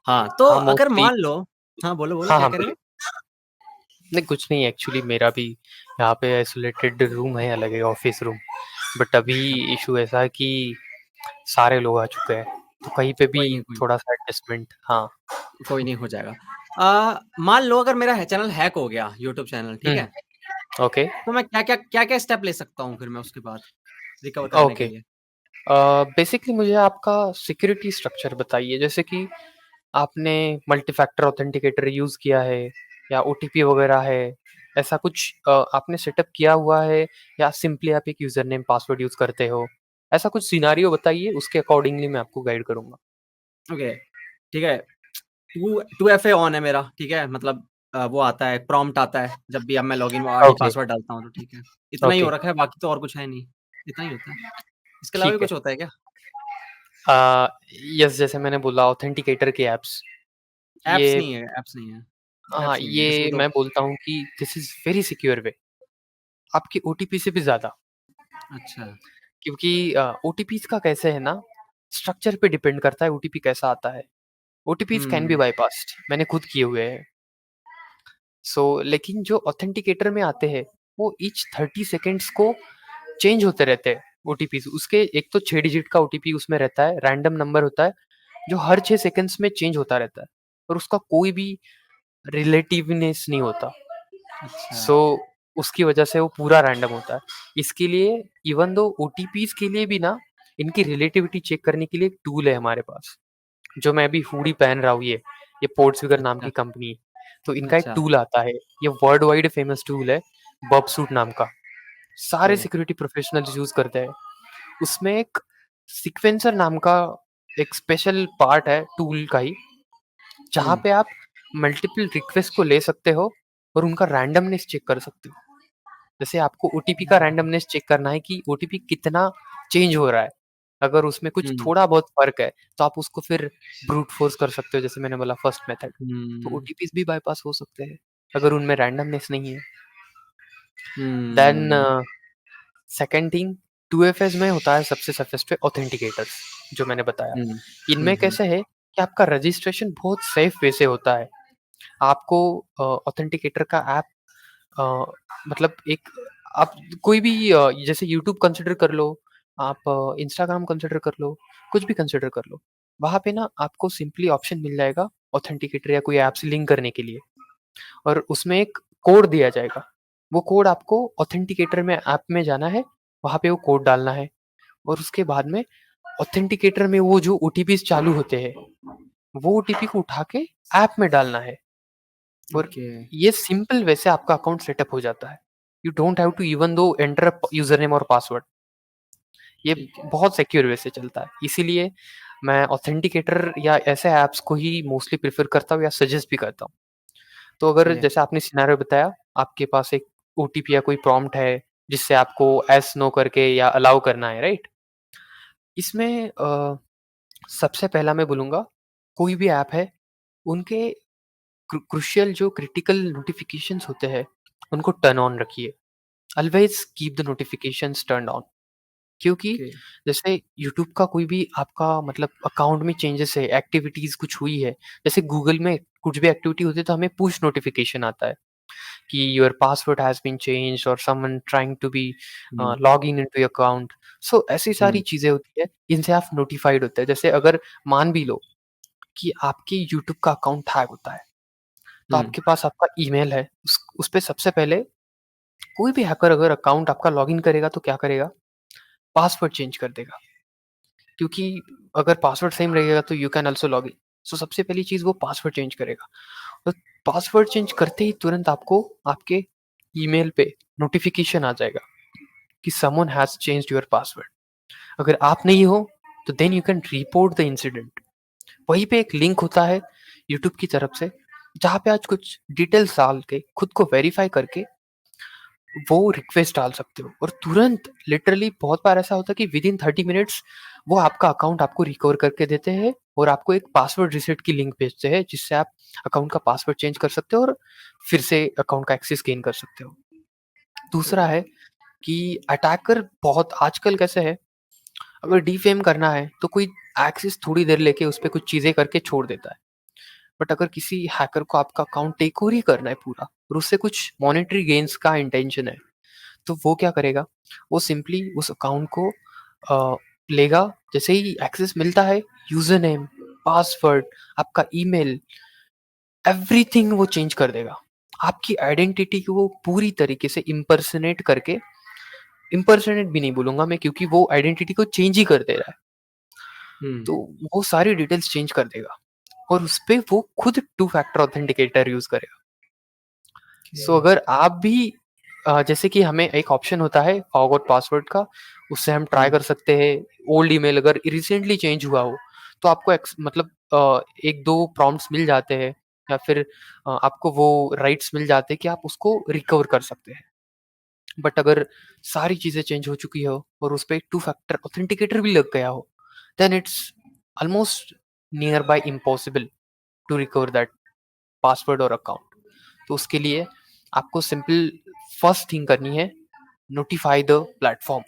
हाँ, तो हाँ, अगर मोस्टली मान लो हाँ, बोलो, बोलो हाँ, क्या हाँ, कह रहे बोलिए। थे? नहीं, कुछ नहीं एक्चुअली मेरा भी यहाँ पे आइसोलेटेड रूम है, अलग है ऑफ़िस रूम। बट अभी अच्छा, इश्यू ऐसा है कि सारे लोग आ चुके हैं, तो कहीं पे भी कोई थोड़ा-सा एडजस्टमेंट हाँ। कोई नहीं हो जाएगा। मान लो अगर मेरा चैनल हैक हो गया, यूट्यूब चैनल, ठीक हुँ, है? ओके, तो मैं क्या-क्या स्टेप ले सकता हूँ फिर मैं उसके बाद रिकवर करने के ओके। लिए? बेसिकली मुझे आपका सिक्योरिटी स्ट्रक्चर बताइए, जैसे कि आपने मल्टी फैक्टर ऑथेंटिकेटर यूज़ किया है या ओटीपी वगैरह है, ऐसा कुछ आपने सेटअप किया हुआ है या सिंपली आप एक यूज़र नेम पासवर्ड यूज़ करते हो? ऐसा कुछ सिनेरियो बताइए, उसके अकॉर्डिंगली मैं आपको गाइड करूँगा। ओके, ठीक है। 2FA ऑन है मेरा, ठीक है? मतलब वो आता है, प्रॉम्प्ट आता है, जब भी अब मैं लॉगिन आईडी ओके, पासवर्ड डालता हूँ तो ठीक है। इतना ही ओके, हो रखा है, बाकी तो और कुछ है नहीं, इतना ही होता है। इसके अलावा भी ठीक है। कुछ होता है क्या? अ, यस जैसे मैंने बोला ऑथेंटिकेटर के ऐप्स, ऐप्स ये नहीं है ऐप्स नहीं है हाँ, ऐप्स नहीं है, इसमें ये तो मैं बोलता हूँ कि दिस इज़ वेरी सिक्योर वे, आपके ओटीपी से भी ज़्यादा। अच्छा। क्योंकि ओटीपीज़ का कैसे है ना, स्ट्रक्चर पे डिपेंड करता है ओटीपी कैसा आता है। ओटीपीज़ कैन बी हुँ, बायपास्ड, मैंने खुद किए हुए हैं। सो लेकिन जो ऑथेंटिकेटर में आते हैं, वो ईच 30 सेकंड्स को चेंज होते रहते हैं ओटीपीज़। उसके एक तो 6 डिजिट का ओटीपी उसमें रहता है, रैंडम नंबर होता है, जो हर 6 सेकंड्स में चेंज होता रहता है और उसका कोई भी रिलेटिवनेस नहीं होता। अच्छा। सो उसकी वजह से वो पूरा रैंडम होता है। इसके लिए इवन दो ओटीपीज़ के लिए भी ना, इनकी रिलेटिविटी चेक करने के लिए एक टूल है हमारे पास। जो मैं अभी हुडी पहन रहा हूँ ये पोर्ट्सफिगर नाम अच्छा, की कंपनी है। तो इनका एक अच्छा, टूल आता है, ये वर्ल्ड वाइड फेमस टूल है, बर्बसूट नाम का। ओके। सारे सिक्योरिटी प्रोफेशनल्स यूज़ करते हैं। उसमें एक सीक्वेंसर नाम का एक स्पेशल पार्ट है टूल का ही, हुँ, जहाँ पे आप मल्टीपल रिक्वेस्ट को ले सकते हो और उनका रैंडमनेस चेक कर सकते हो। जैसे आपको ओटीपी का रैंडमनेस चेक करना है कि ओटीपी कितना चेंज हो रहा है। अगर उसमें कुछ हुँ, थोड़ा बहुत फ़र्क है, तो आप उसको फिर ब्रूट फ़ोर्स कर सकते हो, जैसे मैंने बोला फर्स्ट मेथड। तो हुँ, ओटीपीज़ भी बायपास हो सकते हैं, अगर उनमें रैंडमनेस नहीं है। देन हुँ, सेकंड थिंग 2FS में होता है सबसे सफेस्ट ऑथेंटिकेटर्स, जो मैंने बताया। हुँ, हुँ, इनमें हुँ, कैसे है कि आपका रजिस्ट्रेशन बहुत सेफ वे से होता है। आपको ऑथेंटिकेटर का ऐप अ, मतलब एक आप कोई भी जैसे यूट्यूब कंसिडर कर लो, आप इंस्टाग्राम कंसिडर कर लो, कुछ भी कंसिडर कर लो। वहाँ पे ना आपको सिंपली ऑप्शन मिल जाएगा ऑथेंटिकेटर या कोई ऐप से लिंक करने के लिए और उसमें एक कोड दिया जाएगा। वो कोड आपको ऑथेंटिकेटर में ऐप में जाना है, वहाँ पे वो कोड डालना है और उसके बाद में ऑथेंटिकेटर में वो जो ओटीपीज़ चालू होते हैं, वो ओटीपी को उठा के ऐप में डालना है और ओके, ये सिंपल वे से आपका अकाउंट सेटअप हो जाता है। You don't have to even though enter a user name और पासवर्ड। ये ठीक है, बहुत सिक्योर वे से चलता है। इसीलिए मैं ऑथेंटिकेटर या ऐसे ऐप्स को ही मोस्टली प्रेफ़र करता हूँ या सजेस्ट भी करता हूँ। तो अगर ओके, जैसे आपने सिनेरियो बताया, आपके पास एक ओटीपी या कोई प्रॉम्प्ट है, जिससे आपको येस, नो करके या अलाउ करना है, राइट? इसमें सबसे पहला मैं बोलूँगा, कोई भी ऐप है, उनके क्रूशियल जो क्रिटिकल नोटिफ़िकेशंस होते हैं, उनको टर्न ऑन रखिए। Always keep the notifications turned on. क्योंकि ओके, जैसे यूट्यूब का कोई भी आपका मतलब अकाउंट में चेंजेस है, एक्टिविटीज़ कुछ हुई है, जैसे गूगल में कुछ भी एक्टिविटी होती है तो हमें पुश नोटिफ़िकेशन आता है कि your password has been changed और someone trying to be hmm, log in into your account. So ऐसी सारी हुँ, चीज़ें होती है, इनसे आप नोटिफाइड होते हैं। जैसे अगर मान भी लो कि आपके यूट्यूब का अकाउंट हैक होता है, तो हुँ, आपके पास आपका ईमेल है, उस पे सबसे पहले कोई भी हैकर अगर अकाउंट आपका लॉगिन करेगा तो क्या करेगा? पासवर्ड चेंज कर देगा। क्योंकि अगर पासवर्ड सेम रहेगा तो you can also log in. So सबसे पहली चीज़ वो पासवर्ड चेंज करेगा और पासवर्ड चेंज करते ही तुरंत आपको आपके ईमेल पे नोटिफिकेशन आ जाएगा कि someone has changed your password. अगर आप नहीं हो तो then you can report the incident. वहीं पे एक लिंक होता है यूट्यूब की तरफ से, जहाँ पे आज कुछ डिटेल्स डाल के खुद को वेरीफाई करके वो रिक्वेस्ट डाल सकते हो और तुरंत लिटरली बहुत बार ऐसा होता है कि विद इन 30 मिनट्स वो आपका अकाउंट आपको रिकवर करके देते हैं और आपको एक पासवर्ड रीसेट की लिंक भेजते हैं, जिससे आप अकाउंट का पासवर्ड चेंज कर सकते हो और फिर से अकाउंट का एक्सेस गेन कर सकते हो। दूसरा ओके, है कि अटैकर बहुत आजकल कैसे है, अगर डिफेम करना है तो कोई एक्सेस थोड़ी देर लेके उस पे कुछ चीज़ें करके छोड़ देता है। बट अगर किसी हैकर को आपका अकाउंट टेक ओवर ही करना है पूरा और उससे कुछ मॉनेटरी गेन्स का इंटेंशन है, तो वो क्या करेगा, वो सिंपली उस अकाउंट को लेगा, जैसे ही एक्सेस मिलता है, यूज़र नेम, पासवर्ड, आपका ईमेल, एवरीथिंग वो चेंज कर देगा। आपकी आइडेंटिटी को वो पूरी तरीके से इम्पर्सनेट करके, इम्पर्सनेट भी नहीं बोलूँगा मैं क्योंकि वो आइडेंटिटी को चेंज ही कर दे रहा है। हुँ, तो वो सारी डिटेल्स चेंज कर देगा और उसपे वो खुद टू फैक्टर ऑथेंटिकेटर यूज़ करेगा। ओके, सो अगर आप भी जैसे कि हमें एक ऑप्शन होता है फॉरगॉट पासवर्ड का, उससे हम ट्राई हुँ, कर सकते हैं। ओल्ड ईमेल अगर रिसेंटली चेंज हुआ हो, तो आपको मतलब 1-2 प्रॉम्प्ट्स मिल जाते हैं या फिर आपको वो राइट्स मिल जाते हैं कि आप उसको रिकवर कर सकते हैं। बट अगर सारी चीज़ें चेंज हो चुकी हो और उस पे टू फैक्टर ऑथेंटिकेटर भी लग गया हो, then it's almost near by impossible to recover that password और अकाउंट। तो उसके लिए आपको सिंपल फर्स्ट थिंग करनी है, नोटिफाई द प्लेटफॉर्म।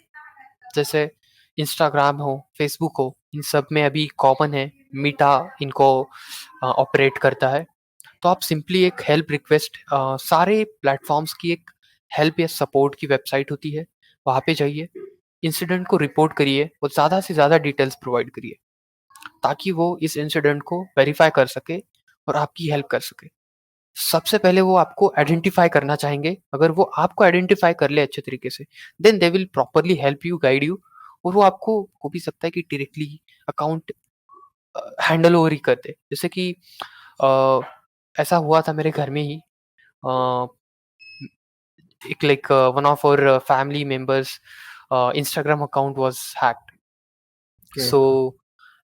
जैसे इंस्टाग्राम हो, फेसबुक हो, इन सब में अभी कॉमन है, मीटा इनको ऑपरेट करता है। तो आप सिंपली एक हेल्प रिक्वेस्ट, सारे प्लेटफॉर्म्स की एक हेल्प या सपोर्ट की वेबसाइट होती है, वहाँ पे जाइए, इंसिडेंट को रिपोर्ट करिए और ज़्यादा से ज़्यादा डिटेल्स प्रोवाइड करिए ताकि वो इस इंसिडेंट को वेरीफाई कर सके और आपकी हेल्प कर सके। सबसे पहले वो आपको आइडेंटिफ़ाई करना चाहेंगे, अगर वो आपको आइडेंटिफ़ाई कर ले अच्छे तरीके से, then they will properly help you, guide you और वो आपको हो भी सकता है कि डायरेक्टली अकाउंट हैंडल ओवर ही कर दे। जैसे कि अ, ऐसा हुआ था मेरे घर में ही, अ, एक like one of our family members instagram account was hacked. Okay, so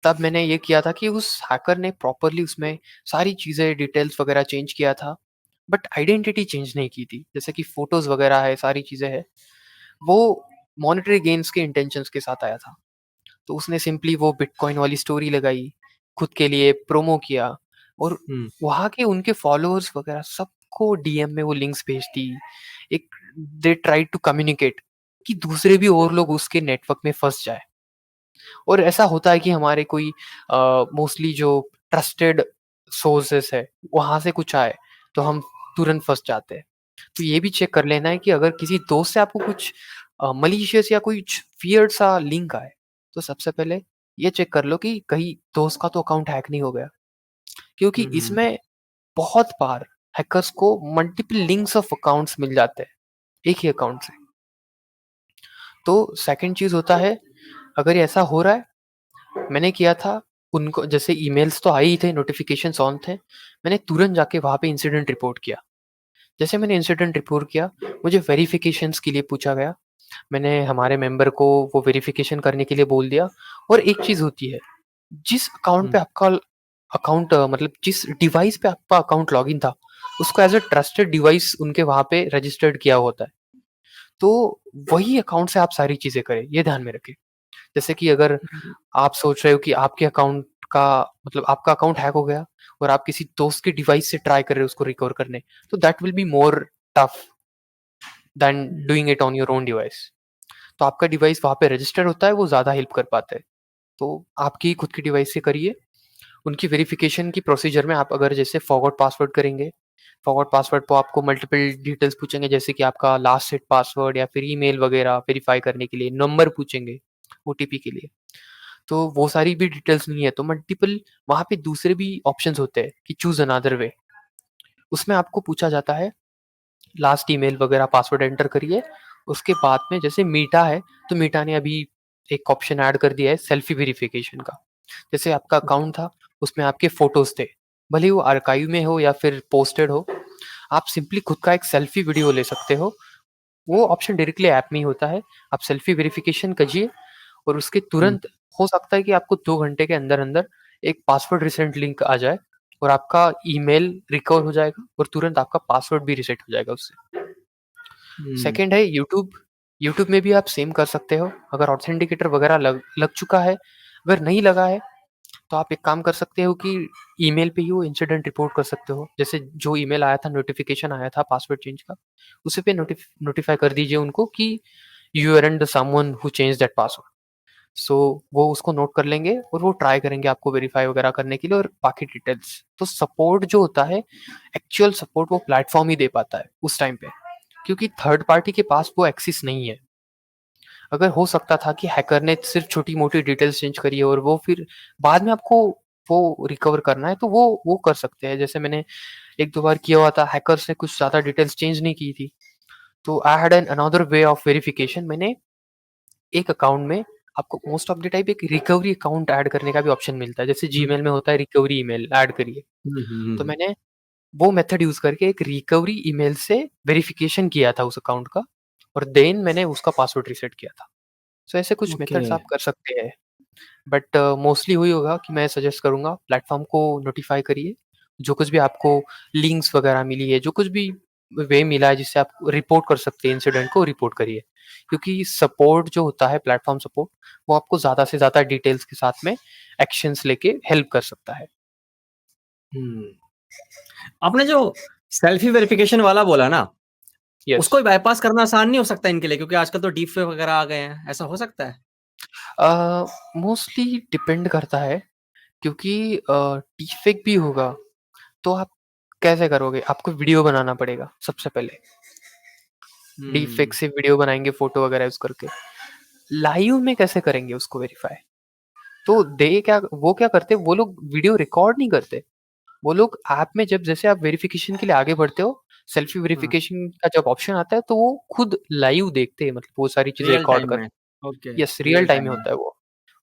तब मैंने ये किया था कि उस हैकर ने प्रॉपर्ली उसमें सारी चीज़ें डिटेल्स वगैरह चेंज किया था, बट आइडेंटिटी चेंज नहीं की थी। जैसे कि फ़ोटोज़ वगैरह है, सारी चीज़ें हैं, वो मॉनेटरी गेन्स के इंटेंशंस के साथ आया था। तो उसने सिंपली वो बिटकॉइन वाली स्टोरी लगाई, खुद के लिए प्रोमो किया और हुँ, वहाँ के उनके फॉलोअर्स वगैरह सबको डीएम में वो लिंक्स भेज दी। एक दे ट्राइड टू कम्युनिकेट कि दूसरे भी और लोग उसके नेटवर्क में फँस जाएँ। और ऐसा होता है कि हमारे कोई मोस्टली जो ट्रस्टेड सोर्सेस है, वहाँ से कुछ आए, तो हम तुरंत फँस जाते हैं। तो ये भी चेक कर लेना है कि अगर किसी दोस्त से आपको कुछ मलीशियस या कुछ वियर्ड सा लिंक आए, तो सबसे पहले ये चेक कर लो कि कहीं दोस्त का तो अकाउंट हैक नहीं हो गया। क्योंकि हुँ, हुँ, इसमें बहुत बार हैकर्स को मल्टीपल लिंक्स ऑफ अकाउंट्स मिल जाते हैं। एक ही अकाउंट से। तो सेकंड चीज़ होता है, अगर ये ऐसा हो रहा है, मैंने किया था, उनको जैसे ईमेल्स तो आए ही थे, नोटिफ़िकेशंस ऑन थे, मैंने तुरंत जाके वहाँ पे इंसिडेंट रिपोर्ट किया। जैसे मैंने इंसिडेंट रिपोर्ट किया, मुझे वेरिफ़िकेशंस के लिए पूछा गया। मैंने हमारे मेंबर को वो वेरिफ़िकेशन करने के लिए बोल दिया। और एक चीज़ होती है, जिस अकाउंट हुँ, पे आपका अकाउंट मतलब जिस डिवाइस पे आपका अकाउंट लॉगिन था, उसको एज़ अ ट्रस्टेड डिवाइस उनके वहाँ पे रजिस्टर्ड किया होता है। तो वही अकाउंट से आप सारी चीज़ें करें, ये ध्यान में रखें। जैसे कि अगर हुँ, आप सोच रहे हो कि आपके अकाउंट का मतलब आपका अकाउंट हैक हो गया और आप किसी दोस्त के डिवाइस से ट्राई कर रहे हो उसको रिकवर करने, तो that will be more tough than hmm, doing it on your own device. तो आपका डिवाइस वहाँ पे रजिस्टर होता है, वो ज़्यादा हेल्प कर पाता है। तो आपकी खुद की डिवाइस से करिए। उनकी वेरिफिकेशन की प्रोसीजर में आप अगर जैसे फॉरगॉट पासवर्ड करेंगे, फॉरगॉट पासवर्ड पे आपको मल्टीपल डिटेल्स पूछेंगे, जैसे कि आपका लास्ट सेट पासवर्ड या फिर ईमेल वगैरह वेरीफाई करने के लिए नंबर पूछेंगे, ओटीपी के लिए। तो वो सारी भी डिटेल्स नहीं है, तो मल्टीपल वहाँ पे दूसरे भी ऑप्शंस होते हैं कि चूज़ अनदर वे। उसमें आपको पूछा जाता है, लास्ट ईमेल वगैरह पासवर्ड एंटर करिए। उसके बाद में जैसे मीटा है, तो मीटा ने अभी एक ऑप्शन ऐड कर दिया है सेल्फी वेरिफिकेशन का। जैसे आपका ओके। अकाउंट था, उसमें आपके फ़ोटोज़ थे, भले ही वो आर्काइव में हो या फिर पोस्टेड हो, आप सिंपली खुद का एक सेल्फी वीडियो ले सकते हो। वो ऑप्शन डायरेक्टली ऐप में ही होता है। आप सेल्फी वेरिफिकेशन कीजिए और उसके हुँ, तुरंत हो सकता है कि आपको 2 घंटे के अंदर-अंदर एक पासवर्ड रीसेट लिंक आ जाए और आपका ईमेल रिकवर हो जाएगा और तुरंत आपका पासवर्ड भी रीसेट हो जाएगा उससे। हुँ, सेकंड है यूट्यूब। यूट्यूब में भी आप सेम कर सकते हो। अगर ऑथेंटिकेटर वगैरह लग लग चुका है, अगर नहीं लगा है, तो आप एक काम कर सकते हो कि ईमेल पे ही वो इंसिडेंट रिपोर्ट कर सकते हो। जैसे जो ईमेल आया था, नोटिफ़िकेशन आया था पासवर्ड चेंज का, उसी पे नोटिफ़ाई कर दीजिए उनको कि you aren't the someone who changed that password. So वो उसको नोट कर लेंगे और वो ट्राई करेंगे आपको वेरीफाई वगैरह करने के लिए और बाकी डिटेल्स। तो सपोर्ट जो होता है, एक्चुअल सपोर्ट वो प्लेटफ़ॉर्म ही दे पाता है उस टाइम पे, क्योंकि थर्ड पार्टी के पास वो एक्सेस नहीं है। अगर हो सकता था कि हैकर ने सिर्फ़ छोटी-मोटी डिटेल्स चेंज करी है और वो फिर बाद में आपको वो रिकवर करना है, तो वो कर सकते हैं। जैसे मैंने 1-2 बार किया हुआ था, हैकर्स ने कुछ ज़्यादा डिटेल्स चेंज नहीं की थी। तो I had an another way of verification. मैंने एक अकाउंट में आपको मोस्ट ऑफ द टाइम एक रिकवरी अकाउंट ऐड करने का भी ऑप्शन मिलता है। जैसे हुँ, जीमेल में होता है रिकवरी ईमेल ऐड करिए। हुँ, हुँ, तो हुँ, मैंने वो मेथड यूज़ करके एक रिकवरी ईमेल से वेरिफिकेशन किया था उस अकाउंट का और देन मैंने उसका पासवर्ड रीसेट किया था। सो ऐसे कुछ ओके। मेथड्स आप कर सकते हैं। बट मोस्टली वही होगा कि मैं सजेस्ट करूँगा प्लेटफ़ॉर्म को नोटिफ़ाई करिए। जो कुछ भी आपको लिंक्स वगैरह मिली है, जो कुछ भी वे मिला है जिससे आप रिपोर्ट कर सकते हैं इंसिडेंट को, रिपोर्ट करिए। क्योंकि सपोर्ट जो होता है प्लेटफ़ॉर्म सपोर्ट, वो आपको ज़्यादा से ज़्यादा डिटेल्स के साथ में एक्शंस लेके हेल्प कर सकता है। हुँ। आपने जो सेल्फी वेरिफ़िकेशन वाला बोला ना, यस। उसको बायपास करना आसान नहीं हो सकता इनके लिए क्योंकि आजकल तो डीप फेक वगैरह आ गए हैं, ऐसा हो सकता है? मोस्टली डिपेंड करता है, क्योंकि डीपफेक भी होगा, तो आप कैसे करोगे? आपको वीडियो बनाना पड़ेगा सबसे पहले। डीपफेक हुँ, से वीडियो बनाएँगे फ़ोटो वगैरह यूज़ करके। लाइव में कैसे करेंगे उसको वेरीफ़ाई? तो दे क्या वो क्या करते हैं, वो लोग वीडियो रिकॉर्ड नहीं करते। वो लोग ऐप में जब जैसे आप वेरिफ़िकेशन के लिए आगे बढ़ते हो, सेल्फ़ी हाँ, वेरिफ़िकेशन का जब ऑप्शन आता है, तो वो खुद लाइव देखते हैं, मतलब वो सारी चीज़ें रियल रिकॉर्ड टाइम कर। में। Okay, yes, real real time time में में। होता है वो।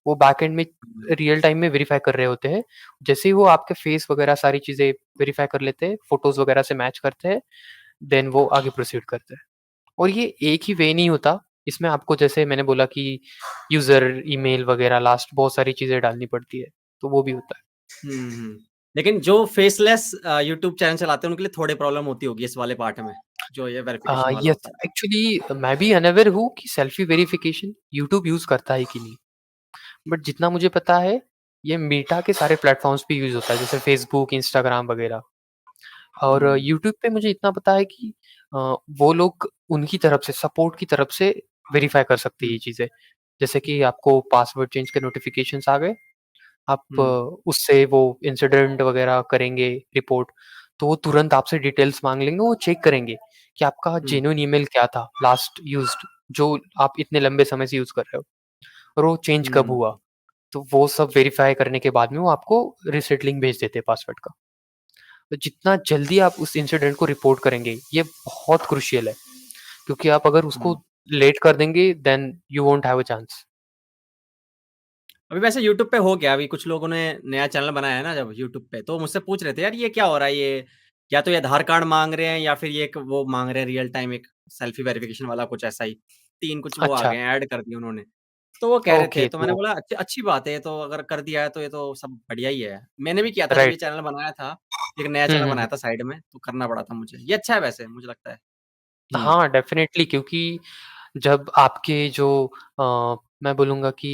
वो बैकएंड में हुँ, रियल टाइम में वेरीफ़ाई कर रहे होते हैं। जैसे ही वो आपके फेस वगैरह सारी चीज़ें वेरीफ़ाई कर लेते हैं, फ़ोटोज़ वगैरह से मैच करते हैं, देन वो आगे प्रोसीड करते हैं। और ये एक ही वे नहीं होता, इसमें आपको जैसे मैंने बोला कि यूज़र, ईमेल वगैरह लास्ट बहुत सारी चीज़ें डालनी पड़ती है, तो वो भी होता है। हुँ, हुँ। लेकिन जो फेसलेस यूट्यूब चैनल चलाते हैं उनके लिए थोड़ी प्रॉब्लम होती होगी इस वाले पार्ट में, जो ये वेरिफ़िकेशन वाला यस, होता है। एक्चुअली मैं भी अनअवेयर हूँ कि सेल्फी वेरिफ़िकेशन यूट्यूब यूज़ करता है कि नहीं। बट जितना मुझे पता है, ये मेटा के सारे प्लेटफ़ॉर्म्स पे यूज़ होता है, जैसे फ़ेसबुक, इंस्टाग्राम वगैरह। और हुँ, यूट्यूब पे मुझे इतना पता है कि अ, वो लोग उनकी तरफ से, सपोर्ट की तरफ से वेरीफ़ाई कर सकते हैं हुँ, ये चीज़ें। जैसे कि आपको पासवर्ड चेंज के नोटिफ़िकेशंस आ गए, आप हुँ, उससे वो इंसिडेंट वगैरह करेंगे रिपोर्ट, तो वो तुरंत आपसे डिटेल्स माँग लेंगे, वो चेक करेंगे कि आपका हुँ, जेन्युइन ईमेल क्या था लास्ट यूज़्ड, जो आप इतने लंबे समय से यूज़ कर रहे हो और वो चेंज कब हुँ, हुआ। तो वो सब वेरीफ़ाई करने के बाद में वो आपको रीसेट लिंक भेज देते हैं पासवर्ड का। तो जितना जल्दी आप उस इंसिडेंट को रिपोर्ट करेंगे, ये बहुत क्रूशियल है। क्योंकि आप अगर उसको हुँ। लेट कर देंगे then you won't have a chance. अभी वैसे यूट्यूब पे हो गया, अभी कुछ लोगों ने नया चैनल बनाया है ना जब यूट्यूब पे, तो मुझसे पूछ रहे थे, "यार ये क्या हो रहा है ये? या तो ये आधार कार्ड माँग रहे हैं या फिर ये एक वो माँग रहे हैं रियल टाइम एक सेल्फी वेरिफिकेशन वाला कुछ ऐसा ही।" 3 कुछ वो आ अच्छा, गए हैं, ऐड कर दिए उन्होंने। तो वो कह रहे थे, ओके तो मैंने तो बोला अच्छी अच्छी बात है ये तो अगर कर दिया है तो ये तो सब बढ़िया ही है। मैंने भी किया था जब ये राइट। चैनल बनाया था, एक नया हुँ, चैनल हुँ, बनाया हुँ। था साइड में, तो करना पड़ा था मुझे। ये अच्छा है वैसे मुझे लगता है। हुँ, हाँ, डेफ़िनेटली क्योंकि जब आपके जो मैं बोलूँगा कि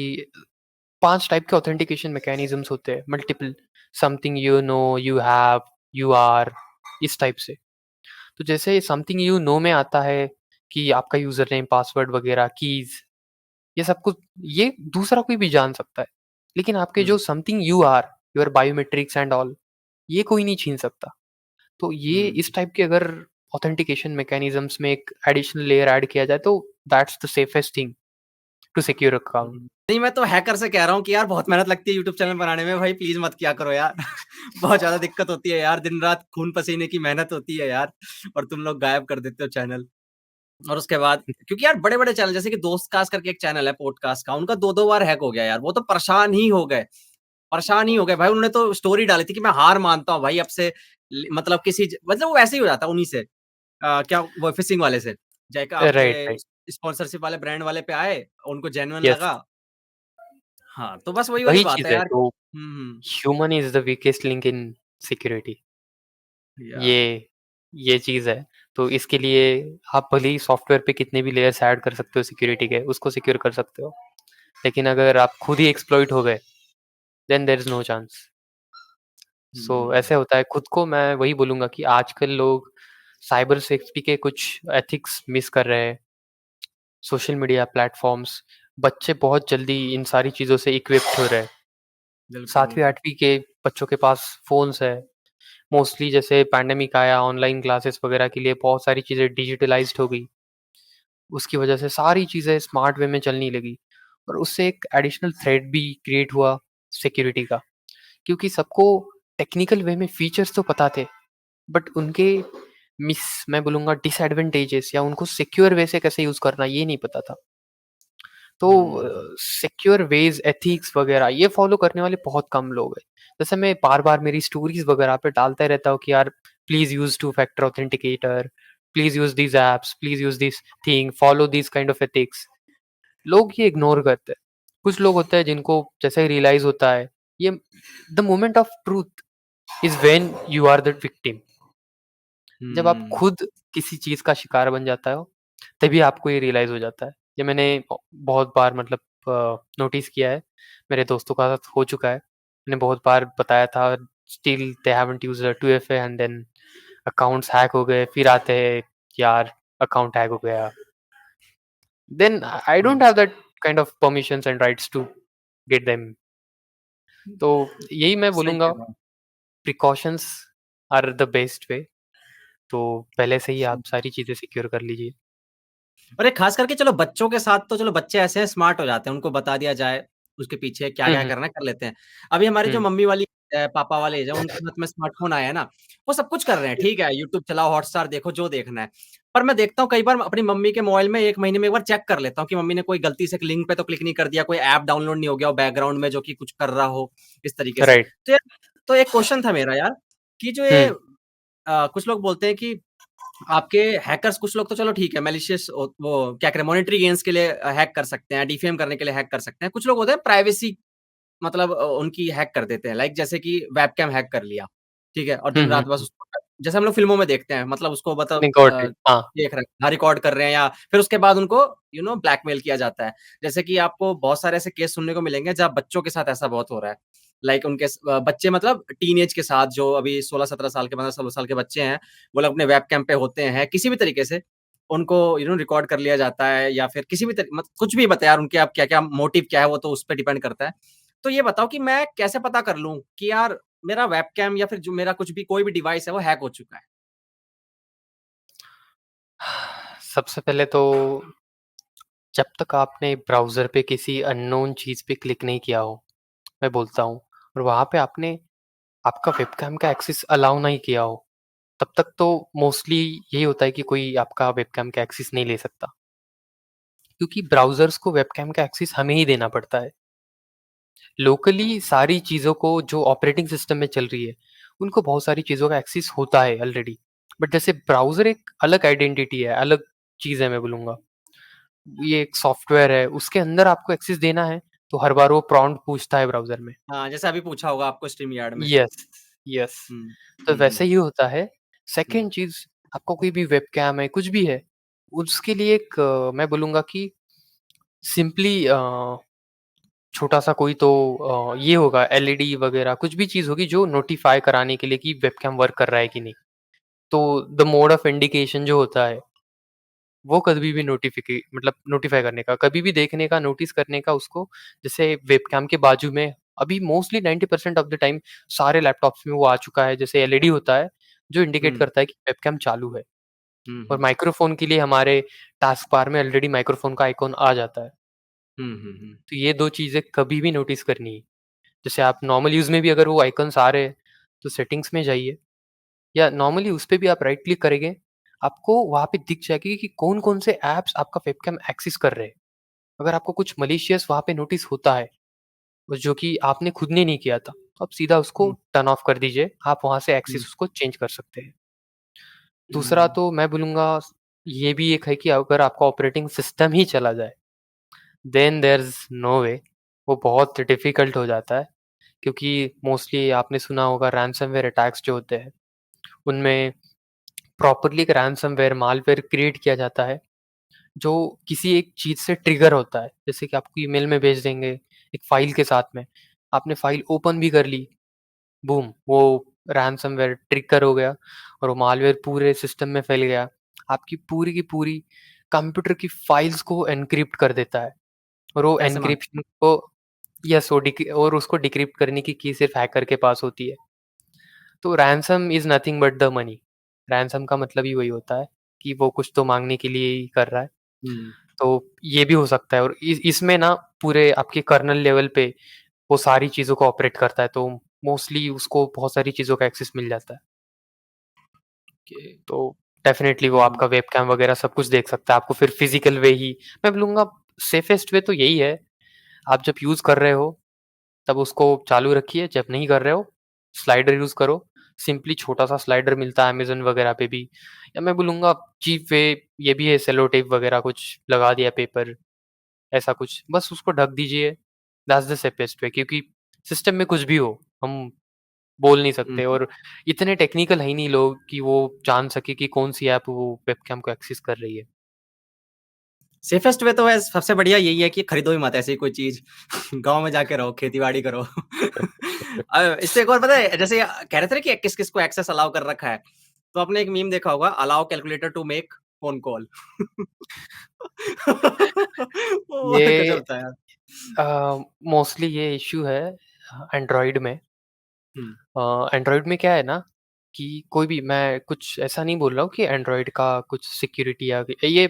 5 टाइप के ऑथेंटिकेशन मैकेनिज़्म्स होते हैं, multiple something you know, you have, you are, इस टाइप से। तो जैसे समथिंग यू नो में आता है कि आपका यूज़र नेम, पासवर्ड वगैरह, कीज़, ये सब कुछ ये दूसरा कोई भी जान सकता है। लेकिन आपके जो हुँ, something you are, your biometrics and all, ये कोई नहीं छीन सकता। तो ये हुँ। इस टाइप के अगर ऑथेंटिकेशन मैकेनिज़्म्स में एक एडिशनल लेयर ऐड किया जाए तो that's the safest thing to secure account. नहीं, मैं तो हैकर से कह रहा हूँ कि यार बहुत मेहनत लगती है यूट्यूब चैनल बनाने में भाई प्लीज़ मत किया करो यार। बहुत ज़्यादा दिक्कत होती है यार, दिन-रात खून-पसीने की मेहनत होती है यार और तुम लोग गायब कर देते हो चैनल। और उसके बाद क्योंकि यार बड़े-बड़े चैनल जैसे कि दोस्तकास्ट करके एक चैनल है पॉडकास्ट का, उनका 2-2 बार हैक हो गया यार, वो तो परेशान ही हो गए भाई उन्होंने तो स्टोरी डाली थी कि मैं हार मानता हूँ भाई अब से मतलब किसी मतलब वो वैसे ही हो जाता है उन्हीं से क्या वो फिशिंग वाले से। जाएका आपके राइट, राइट। स्पॉन्सरशिप वाले ब्रांड वाले पे आए, उनको जेन्युइन यस, लगा हाँ, तो बस वही वाली वही बात चीज़ है है यार। तो हुँ, human is the weakest link in security. या ये चीज़ है। तो इसके लिए आप भले ही सॉफ्टवेयर पे कितने भी लेयर्स ऐड कर सकते हो सिक्योरिटी के, उसको सिक्योर कर सकते हो। लेकिन अगर आप खुद ही एक्सप्लॉइट हो गए, then there is no chance. So हुँ, ऐसे होता है खुद को मैं वही बोलूँगा कि आजकल लोग साइबर सेफ्टी के कुछ एथिक्स मिस कर रहे हैं। सोशल मीडिया प्लेटफ़ॉर्म्स, बच्चे बहुत जल्दी इन सारी चीज़ों से इक्विप्ड हो रहे हैं। बिल्कुल, 7वीं बिल्कुल। 8वीं के बच्चों के पास फ़ोन्स है। मोस्टली जैसे पैंडेमिक आया, ऑनलाइन क्लासेस वगैरह के लिए बहुत सारी चीज़ें डिजिटलाइज़्ड हो गई। उसकी वजह से सारी चीज़ें स्मार्ट वे में चलने लगी और उससे एक एडिशनल थ्रेट भी क्रिएट हुआ सिक्योरिटी का। क्योंकि सबको टेक्निकल वे में फीचर्स तो पता थे, बट उनके मिस मैं बोलूँगा डिसएडवांटेजेस या उनको सिक्योर वे से कैसे यूज़ करना ये नहीं पता था। तो हुँ, सिक्योर वेज़, एथिक्स वगैरह ये फ़ॉलो करने वाले बहुत कम लोग हैं। जैसे मैं बार-बार मेरी स्टोरीज़ वगैरह पे डालता रहता हूँ कि यार please use two factor authenticator, please use these apps, please use this thing, follow this kind of ethics. लोग ये इग्नोर करते हैं। कुछ लोग होते हैं जिनको जैसे ही रियलाइज़ होता है, ये the moment of truth is when you are the victim. जब आप हुँ, खुद किसी चीज़ का शिकार बन जाते हो, तभी आपको ये रियलाइज़ हो जाता है। ये मैंने बहुत बार मतलब नोटिस किया है, मेरे दोस्तों के साथ हो चुका है। मैंने बहुत बार बताया था, still they haven't used 2FA and then accounts hack हो गए, फिर आते हैं, यार अकाउंट हैक हो गया। Then I hmm, don't have that kind of permissions and rights to get them. तो यही मैं सही बोलूँगा, कह रहे हो। Precautions are the best way. तो पहले से ही सही आप सारी चीज़ें सिक्योर कर लीजिए। अरे खास करके चलो बच्चों के साथ तो चलो बच्चे ऐसे हैं स्मार्ट हो जाते हैं, उनको बता दिया जाए, उसके पीछे हुँ, क्या-क्या हुँ, करना है कर लेते हैं। अभी हमारी जो हुँ। मम्मी वाली पापा वाले एज है उनके हाथ में स्मार्टफ़ोन आया है ना, वो सब कुछ कर रहे हैं, ठीक है, यूट्यूब चलाओ, हॉटस्टार देखो, जो देखना है। पर मैं देखता हूँ कई बार अपनी मम्मी के मोबाइल में 1 महीने में एक बार चेक कर लेता हूँ कि मम्मी ने कोई गलती से एक लिंक पे तो क्लिक नहीं कर दिया, कोई ऐप डाउनलोड नहीं हो गया हो बैकग्राउंड में जो कि कुछ कर रहा हो, इस तरीके से। राइट। तो यार तो एक क्वेश्चन था मेरा यार, कि जो ये हुँ, कुछ लोग बोलते हैं कि आपके हैकर्स कुछ लोग तो चलो ठीक है मैलिशियस वो क्या करें मॉनेटरी गेन्स के लिए हैक कर सकते हैं, डिफेम करने के लिए हैक कर सकते हैं। कुछ लोग होते हैं प्राइवेसी मतलब उनकी हैक कर देते हैं। लाइक जैसे कि वेबकैम हैक कर लिया, ठीक है? और हुँ, दिन-रात हुँ, बस हुँ। उसको जैसे हम लोग फ़िल्मों में देखते हैं मतलब उसको मतलब नहीं गॉट इट हाँ। देख रहे हैं, हाँ, रिकॉर्ड कर रहे हैं या फिर उसके बाद उनको ब्लैकमेल किया जाता है। जैसे कि आपको बहुत सारे ऐसे केस सुनने को मिलेंगे जहाँ बच्चों के साथ ऐसा बहुत हो रहा है। लाइक उनके बच्चे मतलब टीनेज के साथ जो अभी 16-17 साल के 15-16 साल के बच्चे हैं, वो लोग अपने वेबकैम पे होते हैं, किसी भी तरीके से उनको रिकॉर्ड कर लिया जाता है या फिर किसी भी कुछ भी बताया यार उनके आप क्या-क्या मोटिव क्या है वो तो उस पे डिपेंड करता है। तो ये बताओ कि मैं कैसे पता कर लूँ कि यार मेरा वेबकैम या फिर जो मेरा कुछ भी कोई भी डिवाइस है वो हैक हो चुका है? सबसे पहले तो जब तक आपने ब्राउज़र पे किसी अननोन चीज़ पे क्लिक नहीं किया हो, मैं बोलता हूँ और वहाँ पे आपने आपका वेबकैम का एक्सेस अलाउ नहीं किया हो, तब तक तो मोस्टली यही होता है कि कोई आपका वेबकैम का एक्सेस नहीं ले सकता, क्योंकि ब्राउज़र्स को वेबकैम का एक्सेस हमें ही देना पड़ता है। लोकली सारी चीज़ों को जो ऑपरेटिंग सिस्टम में चल रही है, उनको बहुत सारी चीज़ों का एक्सेस होता है ऑलरेडी। बट जैसे ब्राउज़र एक अलग आइडेंटिटी है, अलग चीज़ है मैं बोलूँगा। ये एक सॉफ्टवेयर है, उसके अंदर आपको एक्सेस देना है, तो हर बार वो प्रॉम्प्ट पूछता है ब्राउज़र में। हाँ, जैसे अभी पूछा होगा आपको स्ट्रीम यार्ड में। Yes, yes. हुँ। तो हुँ, हुँ, वैसे ही होता है। हुँ, सेकंड चीज़, आपका कोई भी वेबकैम है, कुछ भी है, उसके लिए एक मैं बोलूँगा कि सिंपली छोटा-सा कोई तो ये होगा एलईडी वगैरह कुछ भी चीज़ होगी जो नोटिफ़ाई कराने के लिए कि वेबकैम वर्क कर रहा है कि नहीं। तो द मोड ऑफ इंडिकेशन जो होता है, वो कभी भी मतलब नोटिफ़ाई करने का, कभी भी देखने का, नोटिस करने का उसको, जैसे वेबकैम के बाजू में अभी मोस्टली 90% ऑफ द टाइम सारे लैपटॉप्स में वो आ चुका है, जैसे एलईडी होता है, जो इंडिकेट हुँ, करता है कि वेबकैम चालू है। हुँ, और हुँ, माइक्रोफ़ोन के लिए हमारे टास्क बार में ऑलरेडी माइक्रोफ़ोन का आइकॉन आ जाता है। हुँ, हुँ, हुँ, तो ये 2 चीज़ें कभी भी नोटिस करनी है। जैसे आप नॉर्मल यूज़ में भी अगर वो आइकन्स आ रहे हैं, तो सेटिंग्स में जाइए या नॉर्मली उस पे भी आप राइट क्लिक करेंगे, आपको वहाँ पे दिख जाएगी कि कौन-कौन से ऐप्स आपका वेबकैम एक्सेस कर रहे हैं। अगर आपको कुछ मलिशियस वहाँ पे नोटिस होता है, और जो कि आपने खुद ने नहीं किया था, तो आप सीधा उसको हुँ, टर्न ऑफ कर दीजिए, आप वहाँ से हुँ, एक्सेस उसको चेंज कर सकते हैं। दूसरा हुँ, तो मैं बोलूँगा ये भी एक है कि अगर आपका ऑपरेटिंग सिस्टम ही चला जाए, देन देयर इज़ नो वे, वो बहुत डिफ़िकल्ट हो जाता है। क्योंकि मोस्टली आपने सुना होगा रैनसमवेयर अटैक्स जो होते हैं, उनमें प्रॉपरली एक रैनसमवेयर, मालवेयर क्रिएट किया जाता है, जो किसी एक चीज़ से ट्रिगर होता है। जैसे कि आपको ईमेल में भेज देंगे, एक फ़ाइल के साथ में, आपने फ़ाइल ओपन भी कर ली, बूम! वो रैनसमवेयर ट्रिगर हो गया और वो मालवेयर पूरे सिस्टम में फैल गया। आपकी पूरी की पूरी कंप्यूटर की फ़ाइल्स को एन्क्रिप्ट कर देता है, और वो पैसे माँग एन्क्रिप्शन को यस, वो डिक और उसको डिक्रिप्ट करने की की सिर्फ़ हैकर के पास होती है। तो ransom is nothing but the money. Ransom का मतलब ही वही होता है कि वो कुछ तो माँगने के लिए ही कर रहा है। हुँ, तो ये भी हो सकता है, और इसमें ना पूरे आपके कर्नेल लेवल पे वो सारी चीज़ों को ऑपरेट करता है, तो मोस्टली उसको बहुत सारी चीज़ों का एक्सेस मिल जाता है। ओके। तो डेफ़िनेटली वो हुँ, आपका वेबकैम वगैरह सब कुछ देख सकता है। आपको फिर फ़िज़िकल वे ही, मैं बोलूँगा सेफेस्ट वे तो यही है, आप जब यूज़ कर रहे हो तब उसको चालू रखिए, जब नहीं कर रहे हो, स्लाइडर यूज़ करो। सिंपली छोटा-सा स्लाइडर मिलता है अमेज़न वगैरह पे भी, या मैं बोलूँगा चीप वे ये भी है, सेलो टेप वगैरह कुछ लगा दिया, पेपर, ऐसा कुछ। बस उसको ढक दीजिए, दैट्स द सेफेस्ट वे, क्योंकि सिस्टम में कुछ भी हो, हम बोल नहीं हुँ, सकते, और इतने टेक्निकल है ही नहीं लोग कि वो जान सके कि कौन-सी ऐप वो वेबकैम को एक्सेस कर रही है। सेफेस्ट वे तो वैसे सबसे बढ़िया यही है कि खरीदो ही मत ऐसी कोई चीज़। गाँव में जाके रहो, खेती-बाड़ी करो। इससे एक और पता है जैसे कह रहे थे ना कि किस-किस को एक्सेस अलाउ कर रखा है। तो आपने एक मीम देखा होगा allow calculator to make phone call. वो ये गज़ब था यार। मोस्टली ये इश्यू है एंड्रॉइड में। हुँ, एंड्रॉइड में क्या है ना कि कोई भी, मैं कुछ ऐसा नहीं बोल रहा हूँ कि एंड्रॉइड का कुछ सिक्योरिटी आ गई ये,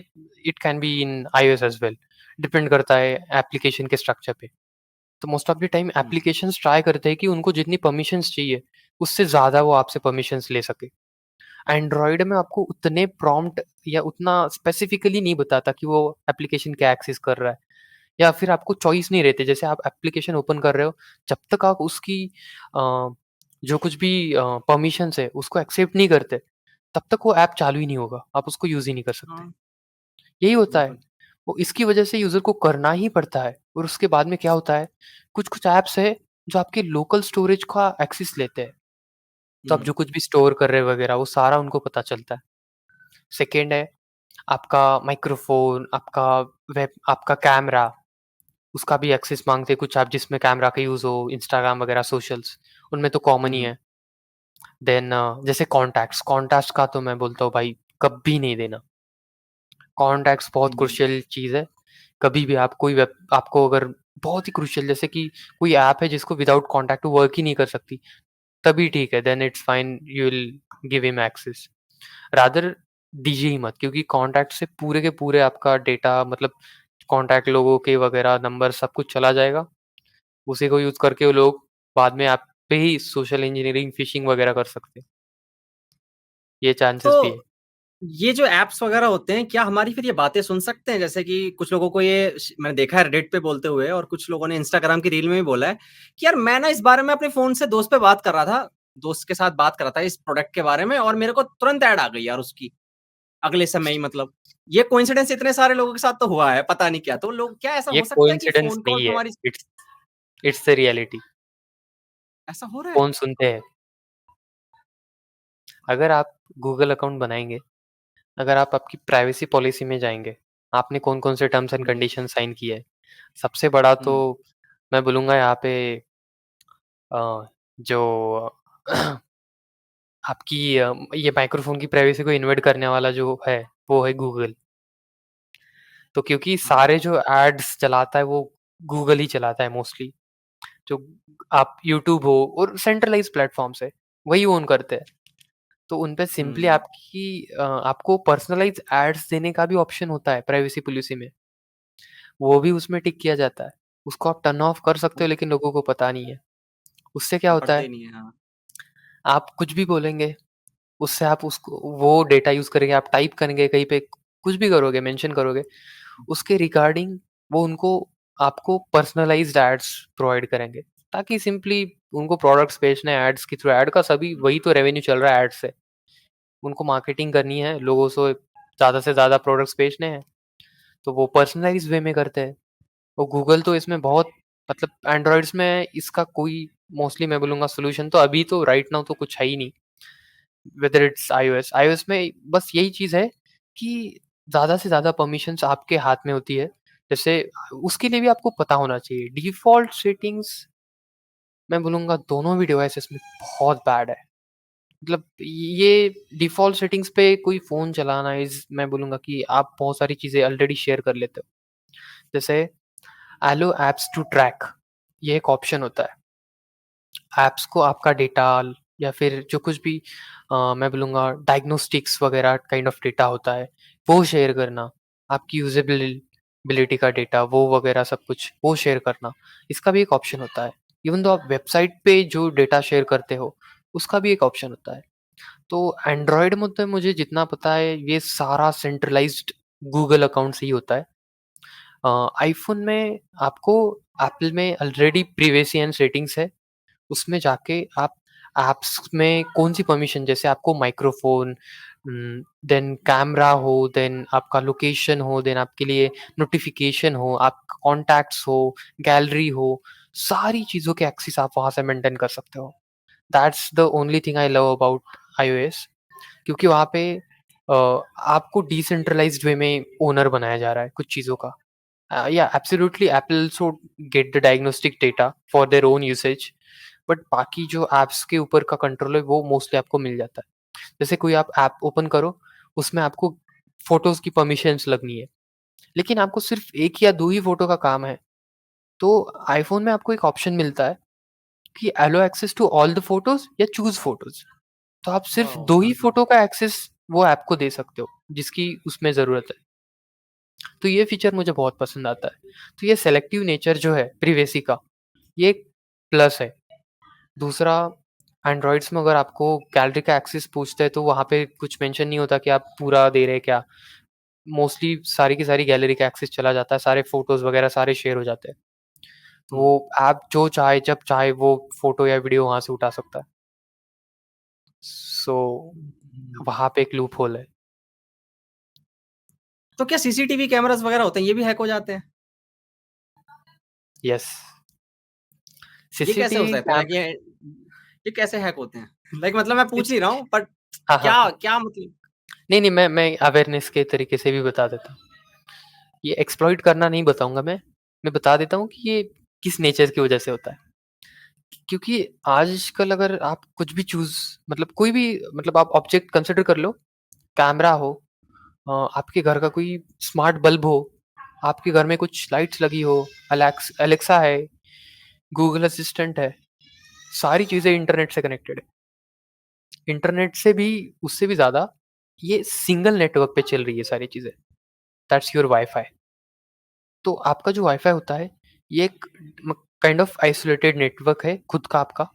it can be in iOS as well, depend करता है एप्लीकेशन के स्ट्रक्चर पे। तो most of the time hmm, applications try करते हैं कि उनको जितनी परमिशंस चाहिए, उससे ज़्यादा वो आपसे परमिशंस ले सके। एंड्रॉइड में आपको उतने प्रॉम्प्ट या उतना स्पेसिफिकली नहीं बताता कि वो एप्लीकेशन क्या एक्सेस कर रहा है, या फिर आपको चॉइस नहीं रहती। जैसे आप एप्लीकेशन ओपन कर रहे हो, जब तक आप उसकी जो कुछ भी परमिशंस है उसको एक्सेप्ट नहीं करते, तब तक वो ऐप चालू ही नहीं होगा, आप उसको यूज़ ही नहीं कर सकते। हाँ, यही होता है, बिल्कुल। वो इसकी वजह से यूज़र को करना ही पड़ता है, और उसके बाद में क्या होता है, कुछ-कुछ ऐप्स है जो आपके लोकल स्टोरेज का एक्सेस लेते हैं, तो आप हुँ, जो कुछ भी स्टोर कर रहे हैं वगैरह, वो सारा उनको पता चलता है। सेकंड है आपका माइक्रोफ़ोन, आपका कैमरा, उसका भी एक्सेस माँगते हैं कुछ ऐप जिसमें कैमरा का यूज़ हो, इंस्टाग्राम वगैरह सोशल्स, उनमें तो कॉमन ही हुँ, है। देन जैसे कॉन्टैक्ट्स का तो मैं बोलता हूँ भाई कभी नहीं देना। कॉन्टैक्ट्स बहुत हुँ, क्रूशियल चीज़ है। कभी भी आप कोई वेब आपको अगर बहुत ही क्रूशियल, जैसे कि कोई ऐप है जिसको विदाउट कॉन्टैक्ट वो वर्क ही नहीं कर सकती, तभी ठीक है, then it's fine, you will give him access. Rather दीजिए ही मत, क्योंकि कॉन्टैक्ट से पूरे के पूरे आपका डेटा, मतलब कॉन्टैक्ट लोगों के वगैरह नंबर सब कुछ चला जाएगा। उसी को यूज़ करके वो लोग बाद में आप पे ही सोशल इंजीनियरिंग, फ़िशिंग वगैरह कर सकते हैं। ये चांसेस भी है। तो ये जो ऐप्स वगैरह होते हैं, क्या हमारी फिर ये बातें सुन सकते हैं? जैसे कि कुछ लोगों को ये मैंने देखा है रेडिट पे बोलते हुए और कुछ लोगों ने इंस्टाग्राम की रील में भी बोला है कि यार मैं ना इस बारे में अपने फ़ोन से दोस्त पे बात कर रहा था दोस्त के साथ बात कर रहा था इस प्रोडक्ट के बारे में और मेरे को तुरंत ऐड आ गई यार उसकी, अगले समय ही मतलब। ये कोइंसिडेंस इतने सारे लोगों के साथ तो हुआ है, पता नहीं क्या। तो लोग क्या ऐसा ये हो सकता है कि कोइंसिडेंस फ़ोन कॉल्स नहीं है, हमारी इट्स इट्स द रियलिटी। ऐसा हो रहा है? कौन सुनते हैं? अगर आप गूगल अकाउंट बनाएँगे, अगर आप आपकी प्राइवेसी पॉलिसी में जाएँगे, आपने कौन-कौन से terms and hmm, condition sign किए हैं। सबसे बड़ा तो हुँ, मैं बोलूँगा यहाँ पे जो आपकी ये माइक्रोफ़ोन की प्राइवेसी को इन्वेड करने वाला जो है, वो है गूगल। तो क्योंकि हाँ, सारे जो एड्स चलाता है वो गूगल ही चलाता है मोस्टली। जो आप यूट्यूब हो और सेंट्रलाइज़्ड प्लेटफ़ॉर्म्स है, वही ओन करते हैं। तो उन पे सिंपली हुँ, आपको पर्सनलाइज़्ड एड्स देने का भी ऑप्शन होता है प्राइवेसी पॉलिसी में। वो भी उसमें टिक किया जाता है। उसको आप टर्न ऑफ कर सकते हो वो लेकिन लोगों को पता नहीं है। उससे क्या होता पढ़ते है, ही नहीं है, हाँ। आप कुछ भी बोलेंगे, उससे आप उसको वो डेटा यूज़ करेंगे, आप टाइप करेंगे कहीं पे कुछ भी करोगे, मेंशन करोगे, उसके रिगार्डिंग वो उनको आपको पर्सनलाइज़्ड एड्स प्रोवाइड करेंगे। ताकि सिंपली उनको प्रोडक्ट्स बेचने हैं एड्स के थ्रू, ऐड का सभी वही तो रेवेन्यू चल रहा है एड से। उनको मार्केटिंग करनी है, लोगों से ज़्यादा प्रोडक्ट्स बेचने हैं, तो वो पर्सनलाइज़्ड वे में करते हैं। और गूगल तो इसमें बहुत मतलब एंड्रॉइड्स में इसका कोई मोस्टली मैं बोलूँगा सॉल्यूशन तो अभी तो राइट नाउ तो कुछ है ही नहीं। वेदर इट्स आईओएस, आईओएस में बस यही चीज़ है कि ज़्यादा से ज़्यादा परमिशंस आपके हाथ में होती है। जैसे उसके लिए भी आपको पता होना चाहिए। डिफ़ॉल्ट सेटिंग्स मैं बोलूँगा दोनों भी डिवाइसेस में बहुत बैड है। मतलब ये डिफ़ॉल्ट सेटिंग्स पे कोई फ़ोन चलाना इज़ मैं बोलूँगा कि आप बहुत सारी चीज़ें ऑलरेडी शेयर कर लेते हो। जैसे एलो ऐप्स टू ट्रैक, ये एक ऑप्शन होता है। ऐप्स को आपका डेटा या फिर जो कुछ भी मैं बोलूँगा डायग्नोस्टिक्स वगैरह काइंड ऑफ डेटा होता है, वो शेयर करना, आपकी यूज़ेबिलिटी का डेटा वो वगैरह सब कुछ, वो शेयर करना, इसका भी एक ऑप्शन होता है। इवन दो आप वेबसाइट पे जो डेटा शेयर करते हो, उसका भी एक ऑप्शन होता है। तो एंड्रॉयड में तो मुझे जितना पता है, ये सारा सेंट्रलाइज़्ड गूगल अकाउंट से ही होता है। आईफ़ोन में आपको एप्पल में ऑलरेडी प्रिवेसी एंड सेटिंग्स है। उसमें जाके आप ऐप्स में कौन-सी परमिशन जैसे आपको माइक्रोफ़ोन देन कैमरा हो, देन आपका लोकेशन हो, देन आपके लिए नोटिफ़िकेशन हो, आपका कॉन्टैक्ट्स हो, गैलरी हो, सारी चीज़ों के एक्सेस आप वहाँ से मेंटेन कर सकते हो। That's the only thing I love about iOS क्योंकि वहाँ पे आपको डिसेंट्रलाइज़्ड वे में ओनर बनाया जा रहा है कुछ चीज़ों का। Yeah, absolutely. Apple also get the diagnostic data for their own usage, but बाकी जो ऐप्स के ऊपर का कंट्रोल है वो मोस्टली आपको मिल जाता है। जैसे कोई आप ऐप ओपन करो, उसमें आपको फ़ोटोज़ की परमिशंस लगनी है, लेकिन आपको सिर्फ़ 1 या 2 ही फ़ोटो का काम है। तो आईफ़ोन में आपको एक ऑप्शन मिलता है कि allow access to all the photos या चूज़ फ़ोटोज़। तो आप सिर्फ़ वाओ! 2 ही फ़ोटो का एक्सेस वो ऐप को दे सकते हो, जिसकी उसमें ज़रूरत है। तो ये फीचर मुझे बहुत पसंद आता है। तो ये सेलेक्टिव नेचर जो है प्रिवेसी का, ये एक प्लस है। दूसरा एंड्रॉइड्स में अगर आपको गैलरी का एक्सेस पूछते हैं तो वहाँ पे कुछ मेंशन नहीं होता कि आप पूरा दे रहे हैं क्या। मोस्टली सारी की सारी गैलरी का एक्सेस चला जाता है, सारे फ़ोटोज़ वगैरह सारे शेयर हो जाते हैं। तो हुँ, वो ऐप जो चाहे जब चाहे वो फ़ोटो या वीडियो वहाँ से उठा सकता है। सो हुँ। वहाँ पे एक लूप होल है। तो क्या सीसीटीवी कैमराज़ वगैरह होते हैं, ये भी हैक हो जाते हैं? यस, ये कैसे हो सीसीटीवी सकते हैं? कैम लाइक ये कैसे हैक होते हैं? लाइक मतलब मैं पूछ नहीं रहा हूँ बट हाँ, हाँ, क्या हाँ। क्या मतलब? नहीं, नहीं मैं अवेयरनेस के तरीके से भी बता देता हूँ। ये एक्सप्लॉइट करना नहीं बताऊँगा मैं बता देता हूँ कि ये किस नेचर की वज़ह से होता है। क्योंकि आजकल अगर आप कुछ भी चूज़ मतलब कोई भी मतलब आप ऑब्जेक्ट कंसिडर कर लो, कैमरा हो आपके घर का कोई स्मार्ट बल्ब हो, आपके घर में कुछ लाइट्स लगी हो, एलेक्सा है, गूगल असिस्टेंट है, सारी चीज़ें इंटरनेट से कनेक्टेड है। इंटरनेट से भी उससे भी ज़्यादा ये सिंगल नेटवर्क पे चल रही है सारी चीज़ें, दैट्स योर वाई-फाई। तो आपका जो वाई-फाई होता है, ये एक काइंड ऑफ आइसोलेटेड नेटवर्क है खुद का आपका,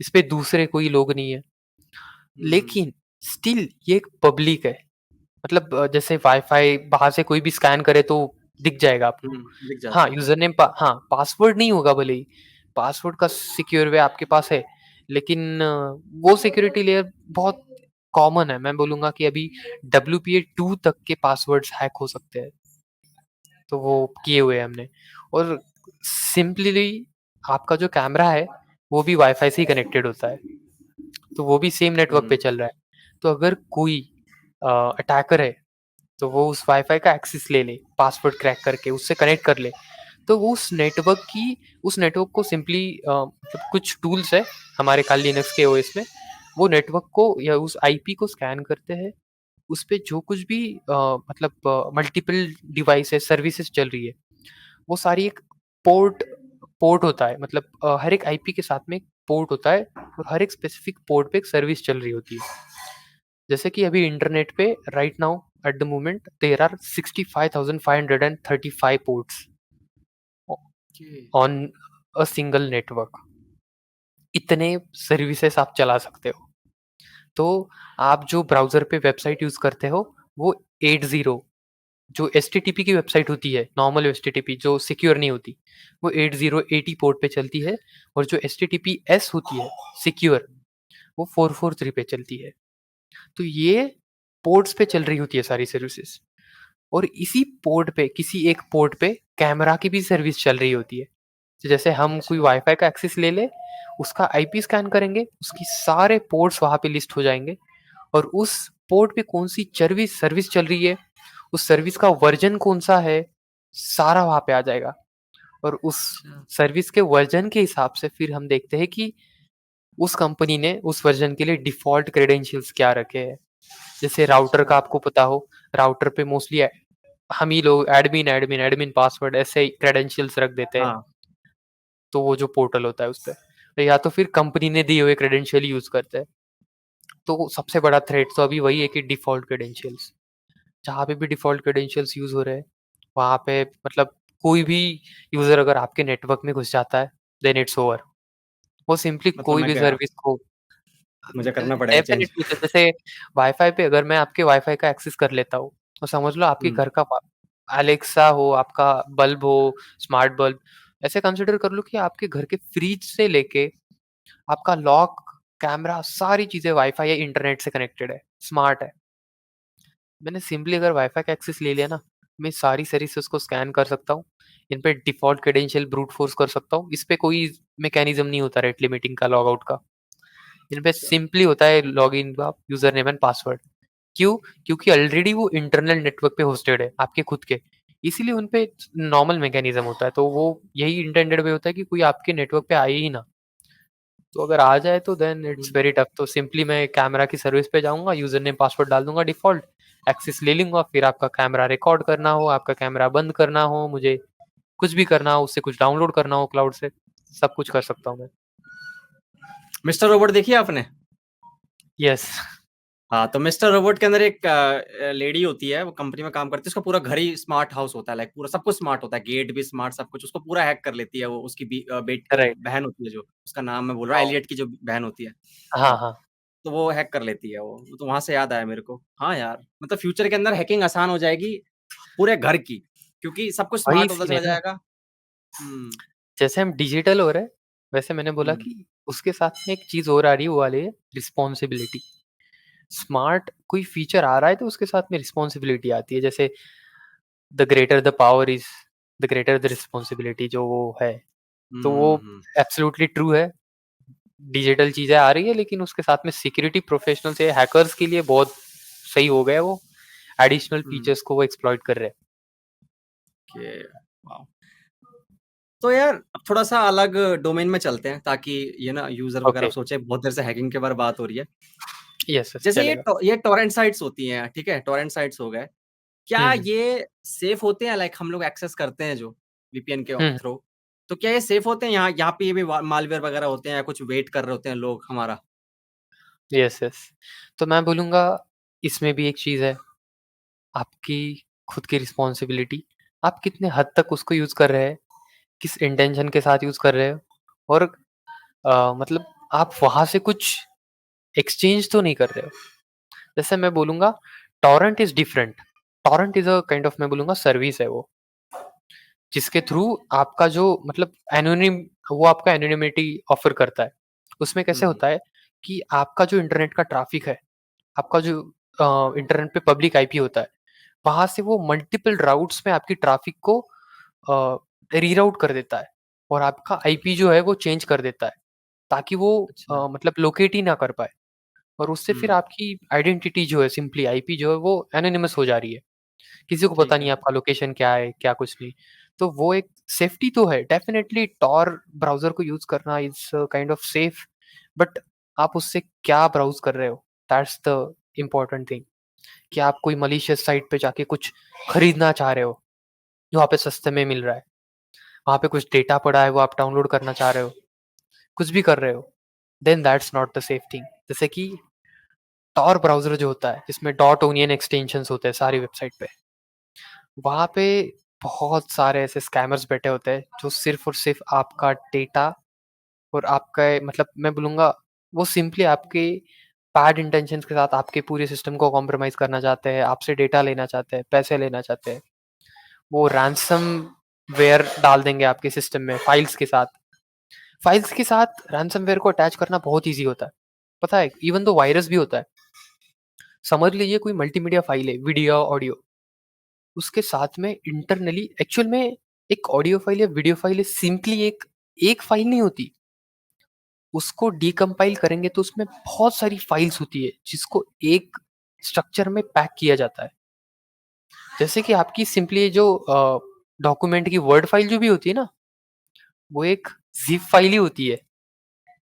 इस पे दूसरे कोई लोग नहीं है। हुँ, लेकिन स्टिल ये एक पब्लिक है। मतलब जैसे वाईफाई बाहर से कोई भी स्कैन करे तो दिख जाएगा आपको। दिख जाता हाँ, है। यूज़र नेम हाँ, पासवर्ड नहीं होगा भले ही, पासवर्ड का सिक्योर वे आपके पास है, लेकिन वो सिक्योरिटी लेयर बहुत कॉमन है। मैं बोलूँगा कि अभी WPA2 तक के पासवर्ड्स हैक हो सकते हैं, तो वो किए हुए हैं हमने। और सिंपली आपका जो कैमरा है, वो भी वाईफाई से ही कनेक्टेड होता है, तो वो भी सेम नेटवर्क हुँ, पे चल रहा है। तो अगर कोई अटैकर है, तो वो उस वाईफाई का एक्सेस ले ले, पासवर्ड क्रैक करके उससे कनेक्ट कर ले, तो वो उस नेटवर्क को सिंपली मतलब कुछ टूल्स है हमारे काली लिनक्स के ओएस में, वो नेटवर्क को या उस आईपी को स्कैन करते हैं। उस पे जो कुछ भी मतलब मल्टीपल डिवाइसेस सर्विसेज चल रही है, वो सारी एक पोर्ट पोर्ट होता है। मतलब हर एक आईपी के साथ में एक पोर्ट होता है, और हर एक स्पेसिफिक पोर्ट पे एक सर्विस चल रही होती है। जैसे कि अभी इंटरनेट पे right now at the moment there are 65,535 ports okay. On a single network. इतने सर्विसेज आप चला सकते हो। तो आप जो ब्राउज़र पे वेबसाइट यूज़ करते हो, वो 80 जो एचटीटीपी की वेबसाइट होती है, नॉर्मल एचटीटीपी जो सिक्योर नहीं होती, वो 8080 पोर्ट पे चलती है, और जो एचटीटीपीएस होती है सिक्योर, वो 443 पे चलती है। तो ये पोर्ट्स पे चल रही होती है सारी सर्विसेज, और इसी पोर्ट पे किसी एक पोर्ट पे कैमरा की भी सर्विस चल रही होती है। तो जैसे हम कोई अच्छा। वाईफाई का एक्सेस ले ले, उसका आईपी स्कैन करेंगे, उसकी सारे पोर्ट्स वहां पे लिस्ट हो जाएंगे, और उस पोर्ट पे कौन सी सर्विस सर्विस चल रही है, उस सर्विस का वर्जन कौन सा है, सारा वहां पे आ जाएगा। और उस अच्छा, सर्विस के वर्जन के हिसाब से फिर हम देखते हैं कि उस कंपनी ने उस वर्जन के लिए डिफॉल्ट क्रेडेंशियल्स क्या रखे हैं। जैसे राउटर अच्छा। का आपको पता हो, राउटर पे मोस्टली हम ही लोग एडमिन एडमिन एडमिन पासवर्ड ऐसे क्रेडेंशियल्स रख देते हैं, हाँ, तो वो जो पोर्टल होता है उस पर, या तो फिर कंपनी ने दिए हुए क्रेडेंशियल यूज करते हैं। तो सबसे बड़ा थ्रेट तो अभी वही है कि डिफॉल्ट क्रेडेंशियल्स, जहाँ पे भी डिफॉल्ट क्रेडेंशियल्स यूज हो रहे हैं, वहाँ पे मतलब कोई भी यूजर अगर आपके नेटवर्क में घुस जाता है, देन इट्स ओवर। वो सिंपली मतलब कोई मैं भी क्या सर्विस को मुझे करना पड़ेगा चेंज? डेफिनेटली, जैसे वाईफाई पे अगर मैं आपके वाईफाई का एक्सेस कर लेता हूँ, तो समझ लो आपके हुँ, घर का अलेक्सा हो, आपका बल्ब हो, स्मार्ट बल्ब, ऐसे कंसिडर कर लो कि आपके घर के फ्रिज से लेके आपका लॉक, कैमरा, सारी चीजें वाईफाई या इंटरनेट से कनेक्टेड है, स्मार्ट है। मैंने सिंपली अगर वाईफाई का एक्सेस ले लिया ना, मैं सारी सर्विसेज को स्कैन कर सकता हूँ, इन पे डिफॉल्ट क्रेडेंशियल ब्रूट फोर्स कर सकता हूँ। इस पे कोई मैकेनिज्म नहीं होता रेट लिमिटिंग का, लॉग आउट का। इन पे अच्छा। सिंपली होता है लॉग इन का यूजर नेम एंड पासवर्ड। क्यों? क्योंकि ऑलरेडी वो इंटरनल नेटवर्क पे होस्टेड है आपके खुद के, इसीलिए उन पे नॉर्मल मैकेनिज्म होता है। तो वो यही इंटेंडेड वे होता है कि कोई आपके नेटवर्क पे आए ही ना। तो अगर आ जाए तो then it's hmm. Very tough. तो सिंपली मैं कैमरा की सर्विस पे जाऊंगा, यूजर नेम पासवर्ड डाल दूंगा डिफॉल्ट, एक्सेस ले लूंगा, फिर आपका कैमरा रिकॉर्ड करना हो, आपका कैमरा बंद करना हो, मुझे कुछ भी करना हो, उससे कुछ डाउनलोड करना हो क्लाउड से, सब कुछ कर सकता हूँ मैं। मिस्टर रोबोट देखी है आपने? यस। हाँ, तो मिस्टर रोबोट के अंदर एक लेडी होती है, वो कंपनी में काम करती है, उसका पूरा घर ही स्मार्ट हाउस होता है, लाइक पूरा सब कुछ स्मार्ट होता है, गेट भी स्मार्ट, सब कुछ, उसको पूरा हैक कर लेती है वो, उसकी राइट। बहन होती है जो, उसका नाम मैं बोल रहा हूँ, हाँ एलियट की जो बहन होती है। हाँ हाँ, हाँ। तो वो हैक कर लेती है वो, तो वहाँ से याद आया मेरे को। हाँ यार, मतलब फ्यूचर के अंदर हैकिंग आसान हो जाएगी पूरे घर की, क्योंकि सब कुछ वही स्मार्ट होता सीन है चला ना, जाएगा। हुँ, जैसे हम डिजिटल हो रहे हैं, वैसे मैंने बोला हुँ, कि उसके साथ में एक चीज और आ रही है, वो वाली है रिस्पॉन्सिबिलिटी। स्मार्ट कोई फीचर आ रहा है तो उसके साथ में रिस्पॉन्सिबिलिटी आती है। जैसे the greater the power is the greater the responsibility, जो वो है, तो वो हुँ, हुँ, एब्सोल्युटली ट्रू है। डिजिटल चीजें आ रही है, लेकिन उसके साथ में सिक्योरिटी प्रोफेशनल्स या हैकर्स के लिए बहुत सही हो गया है वो, एडिशनल हुँ, फीचर्स को वो एक्सप्लॉइट कर रहे हैं। Okay, wow! तो यार अब थोड़ा-सा अलग डोमेन में चलते हैं ताकि ये ना यूज़र वगैरह ओके। अब सोचे बहुत देर से हैकिंग के बारे में बात हो रही है। यस यस, जैसे चलेगा। ये टॉरेंट साइट्स होती हैं, ठीक है? टॉरेंट साइट्स हो गए। क्या हम्म ये सेफ होते हैं लाइक हम लोग एक्सेस करते हैं जो वीपीएन के हम्म। थ्रू, तो क्या ये सेफ होते हैं? यहाँ पे ये भी वा मालवेयर वगैरह होते हैं या कुछ वेट कर रहे होते हैं लोग हमारा? Yes yes. तो मैं बोलूंगा इसमें भी एक चीज है, आपकी खुद की रिस्पॉन्सिबिलिटी। आप कितने हद तक उसको यूज कर रहे हैं, किस इंटेंशन के साथ यूज कर रहे हो, और मतलब आप वहां से कुछ एक्सचेंज तो नहीं कर रहे हो। जैसे मैं बोलूँगा torrent is different. Torrent is a kind of मैं बोलूँगा सर्विस है वो, जिसके थ्रू आपका जो मतलब एनोनिम वो आपका एनोनिमिटी ऑफ़र करता है। उसमें कैसे हुँ, होता है कि आपका जो इंटरनेट का ट्रैफ़िक है, आपका जो इंटरनेट पे पब्लिक आईपी होता है, वहाँ से वो मल्टीपल राउट्स में आपकी ट्रैफ़िक को रीराउट कर देता है और आपका आईपी जो है वो चेंज कर देता है, ताकि वो अच्छा। मतलब लोकेट ही ना कर पाए और उससे फिर हुँ, आपकी आइडेंटिटी जो है सिंपली आईपी जो है वो एनोनिमस हो जा रही है। किसी को पता ठीक नहीं है। है आपका लोकेशन क्या है, क्या कुछ नहीं। तो वो एक सेफ्टी तो है, डेफ़िनेटली टॉर ब्राउज़र को यूज़ करना is kind of safe, but आप उससे क्या ब्राउज़ कर रहे हो? That's the important thing. कि आप कोई मलिशियस साइट पे जाके कुछ खरीदना चाह रहे हो, जो वहाँ पे सस्ते में मिल रहा है। वहाँ पे कुछ डेटा पड़ा है, वो आप डाउनलोड करना चाह रहे हो, कुछ भी कर रहे हो, then that's not the safe thing. जैसे कि टॉर ब्राउज़र जो होता है, जिसमें डॉट ओनियन एक्सटेंशंस होते हैं सारी वेबसाइट पे, वहाँ पे बहुत सारे ऐसे स्कैमर्स बैठे होते हैं, जो सिर्फ़ और सिर्फ़ आपका डेटा और आपका मतलब मैं बोलूँगा वो सिंपली आपके बैड इंटेंशंस के साथ आपके पूरे सिस्टम को कॉम्प्रोमाइज़ करना चाहते हैं, आपसे डेटा लेना चाहते हैं, पैसे लेना चाहते हैं। वो रैनसमवेयर डाल देंगे आपके सिस्टम में फाइल्स के साथ। फाइल्स के साथ रैनसमवेयर को अटैच करना बहुत ईज़ी होता है। पता है इवन दो वायरस भी होता है। समझ लीजिए कोई मल्टीमीडिया फाइल है, वीडियो, ऑडियो, उसके साथ में इंटरनली एक्चुअल में एक ऑडियो फाइल या वीडियो फाइल सिंपली एक फाइल नहीं होती। उसको डिकम्पाइल करेंगे तो उसमें बहुत सारी फाइल्स होती है, जिसको एक स्ट्रक्चर में पैक किया जाता है। जैसे कि आपकी सिंपली जो डॉक्यूमेंट की वर्ड फाइल जो भी होती है ना, वो एक ज़िप फाइल ही होती है,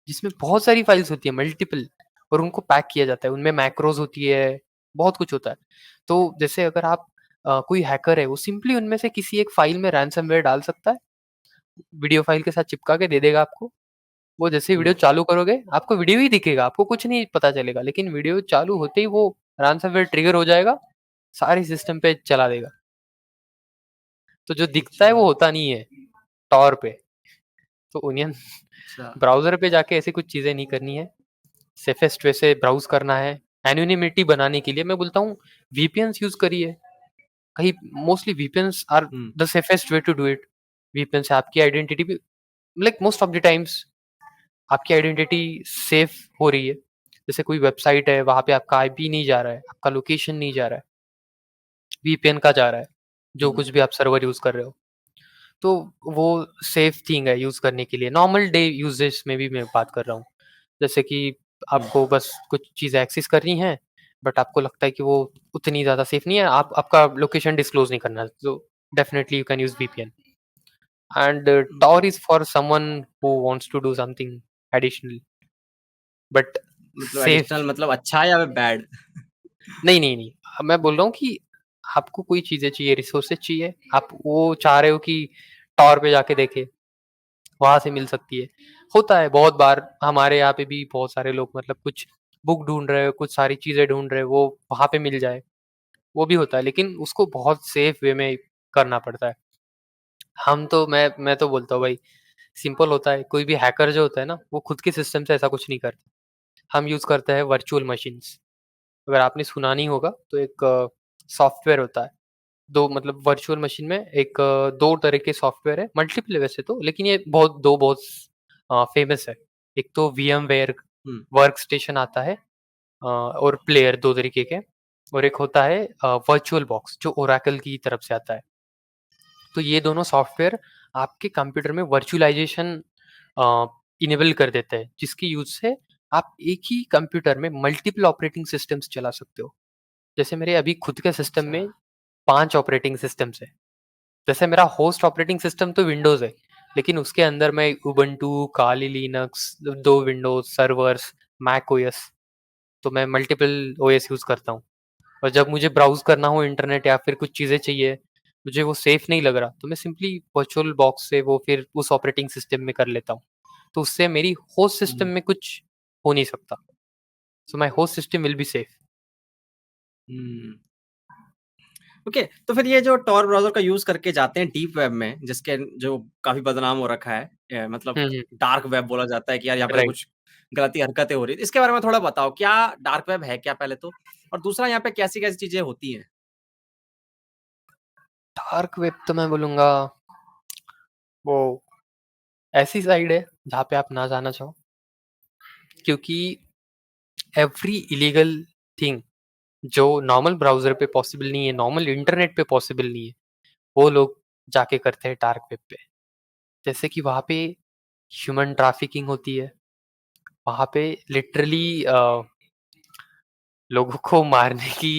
जिसमें बहुत सारी फाइल्स होती है मल्टीपल और उनको पैक किया जाता है। उनमें मैक्रोज़ होती है, बहुत कुछ होता है। तो जैसे अगर आप कोई हैकर है, वो सिंपली उनमें से किसी एक फाइल में रैनसमवेयर डाल सकता है, वीडियो फाइल के साथ चिपका के दे देगा आपको। वो जैसे ही वीडियो हुँ, चालू करोगे, आपको वीडियो ही दिखेगा, आपको कुछ नहीं पता चलेगा। लेकिन वीडियो चालू होते ही वो रैनसमवेयर ट्रिगर हो जाएगा, सारे सिस्टम पे चला देगा। तो जो दिखता है अच्छा, वो होता नहीं है, टॉर पे। तो ओनियन अच्छा। ब्राउज़र पे जाके ऐसी कुछ चीज़ें नहीं करनी है। सेफेस्ट वे से ब्राउज़ करना है। एनोनिमिटी बनाने के लिए मैं बोलता हूँ वीपीएन्स यूज़ करिए। कहीं mostly VPNs are hmm, the safest way to do it. VPN से आपकी आइडेंटिटी भी like most of the times आपकी आइडेंटिटी सेफ हो रही है। जैसे कोई वेबसाइट है, वहाँ पे आपका आईपी नहीं जा रहा है, आपका लोकेशन नहीं जा रहा है, वीपीएन का जा रहा है, जो हुँ, कुछ भी आप सर्वर यूज़ कर रहे हो। तो वो सेफ थिंग है यूज़ करने के लिए। नॉर्मल डे यूसेज में भी मैं बात कर रहा हूँ। जैसे कि हुँ, आपको बस कुछ चीज़ें एक्सेस करनी है, बट आपको लगता है कि वो उतनी ज़्यादा सेफ नहीं है, आप आपका लोकेशन डिस्क्लोज़ नहीं करना, तो definitely you can use VPN. And मतलब Tor is for someone who wants to do something additional, but मतलब सेफ एडिशनल मतलब अच्छा या बैड? नहीं, नहीं, नहीं। मैं बोल रहा हूँ कि आपको कोई चीज़ें चाहिए, रिसोर्सेज़ चाहिए, आप वो चाह रहे हो कि Tor पे जाके देखें, वहाँ से मिल सकती है। होता है बहुत बार हमारे यहाँ पे भी बहुत सारे लोग मतलब कुछ बुक ढूँढ रहे हो, कुछ सारी चीज़ें ढूँढ रहे हो, वो वहाँ पे मिल जाए, वो भी होता है, लेकिन उसको बहुत सेफ वे में करना पड़ता है। हम तो मैं तो बोलता हूँ भाई, सिंपल होता है, कोई भी हैकर जो होता है ना, वो खुद के सिस्टम से ऐसा कुछ नहीं करता। हम यूज़ करते हैं वर्चुअल मशीन्स। अगर आपने सुना नहीं होगा तो एक सॉफ्टवेयर होता है। 2 मतलब वर्चुअल मशीन में 2 तरह के सॉफ्टवेयर है, मल्टीपल है वैसे तो, लेकिन ये बहुत फ़ेमस है। एक तो वीएमवेयर हुँ, वर्कस्टेशन आता है और प्लेयर 2 तरीके के और एक होता है वर्चुअल बॉक्स जो ओरेकल की तरफ से आता है। तो ये दोनों सॉफ्टवेयर आपके कंप्यूटर में वर्चुअलाइज़ेशन इनेबल कर देते हैं, जिसकी यूज़ से आप एक ही कंप्यूटर में मल्टीपल ऑपरेटिंग सिस्टम्स चला सकते हो। जैसे मेरे अभी खुद के सिस्टम अच्छा। में 5 ऑपरेटिंग सिस्टम्स हैं। जैसे मेरा होस्ट ऑपरेटिंग सिस्टम तो विंडोज़ है, लेकिन उसके अंदर मैं Ubuntu, Kali Linux, 2 Windows servers, Mac OS, तो मैं मल्टीपल ओएस यूज़ करता हूँ। और जब मुझे ब्राउज़ करना हो इंटरनेट या फिर कुछ चीज़ें चाहिए, मुझे वो सेफ नहीं लग रहा, तो मैं सिंपली वर्चुअल बॉक्स से वो फिर उस ऑपरेटिंग सिस्टम में कर लेता हूँ। तो उससे मेरी होस्ट सिस्टम हुँ, में कुछ हो नहीं सकता। So my host system will be safe. Hmm. Okay, तो फिर ये जो टॉर ब्राउज़र का यूज़ करके जाते हैं डीप वेब में, जिसके जो काफ़ी बदनाम हो रखा है, मतलब हुँ, हुँ। डार्क वेब बोला जाता है कि यार यहाँ पे तो राइट। कुछ गलत ही हरकतें हो रही हैं। इसके बारे में थोड़ा बताओ, क्या डार्क वेब है क्या पहले तो? और दूसरा यहाँ पे कैसी-कैसी चीज़ें होती हैं? डार्क वेब तो मैं बोलूँगा वो ऐसी साइट है जहाँ पे आप ना जाना चाहो, क्योंकि एवरी इलीगल थिंग जो नॉर्मल ब्राउज़र पे पॉसिबल नहीं है, नॉर्मल इंटरनेट पे पॉसिबल नहीं है, वो लोग जाके करते हैं डार्क वेब पे। जैसे कि वहाँ पे ह्यूमन ट्रैफिकिंग होती है, वहाँ पे लिटरली लोगों को मारने की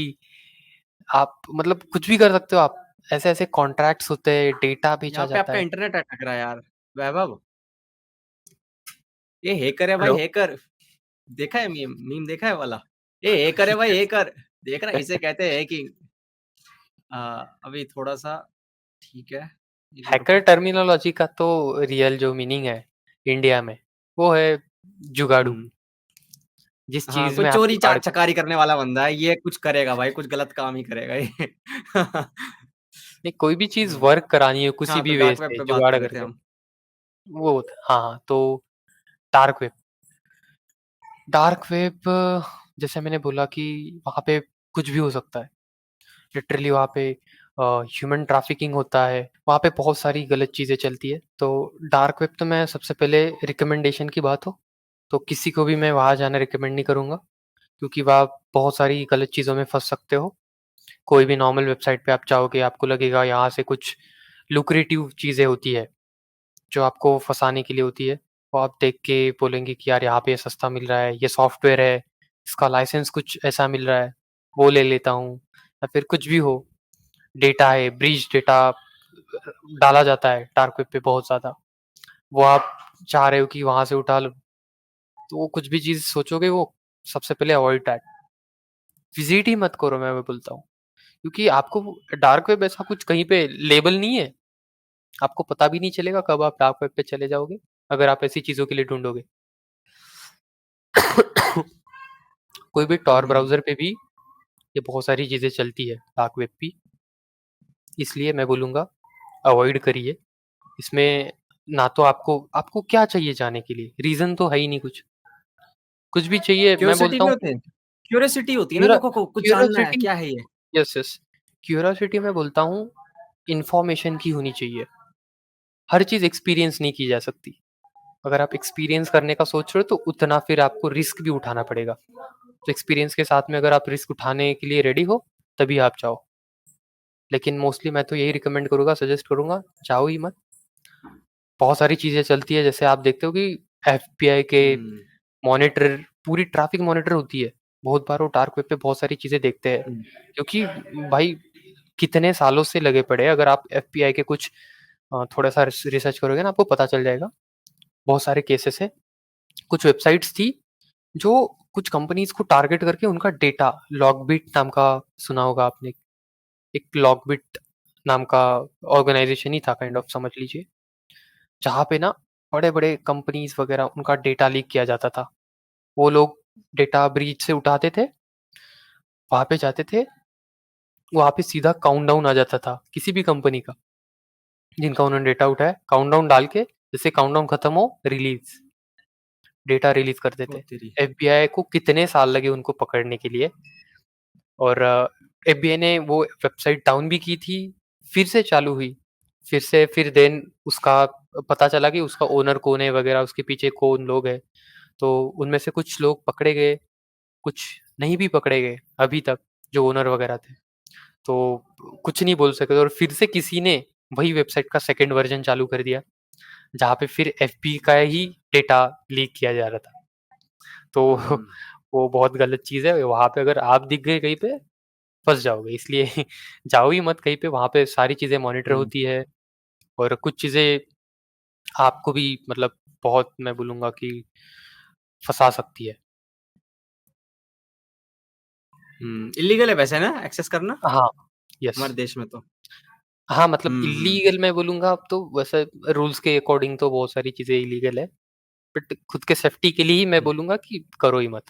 आप मतलब कुछ भी कर सकते हो आप। ऐसे-ऐसे कॉन्ट्रैक्ट्स होते हैं, डेटा बेचा यहाँ पे जाता आपका है। इंटरनेट अटक रहा है यार, वैभव। ये हैकर है भाई हेलो? हैकर। देखा है मीम मीम देखा है वाला? ये हैकर है भाई यस। हैकर। देख रहा है इसे कहते हैं हैकिंग। अभी थोड़ा-सा ठीक है, 1 मिनट हैकर रुको। टर्मिनोलॉजी का तो रियल जो मीनिंग है इंडिया में, वो है जुगाड़ू। हुँ। जिस हाँ, चीज़ कोई में आप चोरी चा जुगाड़ कर चकारी करने वाला बंदा है, ये कुछ करेगा भाई, कुछ गलत काम ही करेगा ये। नहीं, कोई भी चीज़ हुँ। वर्क करानी है किसी हाँ, तो भी वे डार्क वेब से पे बात जुगाड़ कर रहे थे करके, हम। वो हाँ, हाँ, तो डार्क वेब। डार्क वेब जैसे मैंने बोला कि वहाँ पे कुछ भी हो सकता है। लिटरली वहाँ पे ह्यूमन ट्रैफिकिंग होता है, वहाँ पे बहुत सारी गलत चीज़ें चलती है। तो डार्क वेब तो मैं सबसे पहले रिकमेंडेशन की बात हो, तो किसी को भी मैं वहाँ जाना रिकमेंड नहीं करूँगा, क्योंकि वहाँ बहुत सारी गलत चीज़ों में फँस सकते हो। कोई भी नॉर्मल वेबसाइट पे आप जाओगे, आपको लगेगा यहाँ से कुछ लुक्रेटिव चीज़ें होती है, जो आपको फँसाने के लिए होती है। वो आप देख के बोलेंगे कि यार यहाँ पे ये सस्ता मिल रहा है, ये सॉफ्टवेयर है, इसका लाइसेंस कुछ ऐसा मिल रहा है, वो ले लेता हूँ। या फिर कुछ भी हो, डेटा है, ब्रीच डेटा डाला जाता है डार्क वेब पे बहुत ज़्यादा। वो आप चाह रहे हो कि वहाँ से उठा लो, तो वो कुछ भी चीज़ सोचोगे वो सबसे पहले अवॉइड दैट। विज़िट ही मत करो मैं बोलता हूँ। क्योंकि आपको डार्क वेब ऐसा कुछ कहीं पे लेबल नहीं है। आपको पता भी नहीं चलेगा कब आप डार्क वेब पे चले जाओगे, अगर आप ऐसी चीज़ों के लिए ढूँढोगे। कोई भी टॉर हुँ। ब्राउज़र पे भी ये बहुत सारी चीज़ें चलती है डार्क वेब पे, इसलिए मैं बोलूँगा अवॉइड करिए। इसमें ना तो आपको आपको क्या चाहिए जाने के लिए? रीज़न तो है ही नहीं कुछ। कुछ भी चाहिए मैं क्यूरियोसिटी बोलता नहीं हूँ होती है? क्यूरियोसिटी होती है ना क्यूरा लोगों को, कुछ जानना है, क्यूरियोसिटी क्या है ये? Yes, yes. क्यूरियोसिटी मैं बोलता हूँ इन्फॉर्मेशन की होनी चाहिए। हर चीज़ एक्सपीरियंस नहीं की जा सकती। अगर आप एक्सपीरियंस करने का सोच रहे हो तो उतना फिर आपको रिस्क भी उठाना पड़ेगा। तो एक्सपीरियंस के साथ में अगर आप रिस्क उठाने के लिए रेडी हो, तभी आप जाओ। लेकिन मोस्टली मैं तो यही रिकमेंड करूँगा, सजेस्ट करूँगा, जाओ ही मत। बहुत सारी चीज़ें चलती है, जैसे आप देखते हो कि एफबीआई के हुँ, मॉनिटर पूरी ट्रैफिक मॉनिटर होती है। बहुत बार वो डार्क वेब पे बहुत सारी चीज़ें देखते हैं, हुँ, क्योंकि भाई कितने सालों से लगे पड़े हैं। अगर आप एफबीआई के कुछ थोड़ा-सा रिसर्च करोगे ना, आपको पता चल जाएगा। बहुत सारे केसेस हैं। कुछ वेबसाइट्स थी, जो कुछ कंपनीज़ को टारगेट करके उनका डेटा लॉगबिट नाम का सुना होगा आपने। एक लॉगबिट नाम का ऑर्गनाइज़ेशन ही था काइंड हुँ। ऑफ समझ लीजिए। जहाँ पे ना बड़े-बड़े कंपनीज़ वग़ैरह उनका डेटा लीक किया जाता था। वो लोग डेटा ब्रीच से उठाते थे, वहाँ पे जाते थे, वहाँ पे सीधा काउंटडाउन आ जाता था, किसी भी कंपनी का, जिनका उन्होंने डेटा उठाया, काउंटडाउन डाल के जैसे काउंटडाउन खत्म हो रिलीज़, डेटा रिलीज़ कर ओह देते। तेरी! एफबीआई को कितने साल लगे उनको पकड़ने के लिए और एफबीआई ने वो वेबसाइट डाउन भी की थी, फिर से चालू हुई, फिर देन उसका पता चला कि उसका ओनर कौन है वग़ैरह, उसके पीछे कौन लोग हैं। तो उनमें से कुछ लोग पकड़े गए, कुछ नहीं भी पकड़े गए अभी तक, जो ओनर वग़ैरह थे। तो कुछ नहीं बोल सकते और फिर से किसी ने वही वेबसाइट का सेकंड वर्ज़न चालू कर दिया, जहाँ पे फिर एफबी का ही डेटा लीक किया जा रहा था। तो हुँ, वो बहुत गलत चीज़ है, वहाँ पे अगर आप दिख गए कहीं पे, फँस जाओगे। इसलिए जाओ ही मत कहीं पे, वहाँ पे सारी चीज़ें मॉनिटर हुँ, होती है और कुछ चीज़ें आपको भी मतलब बहुत मैं बोलूँगा कि फँसा सकती है। हुँ। इल्लीगल है वैसे ना एक्सेस करना हाँ, यस। हमारे देश में तो? हाँ, मतलब हुँ, हुँ, इल्लीगल मैं बोलूँगा अब तो वैसे रूल्स के अकॉर्डिंग तो बहुत सारी चीज़ें इल्लीगल है। बट खुद के सेफ्टी के लिए ही मैं हुँ। बोलूँगा कि करो ही मत।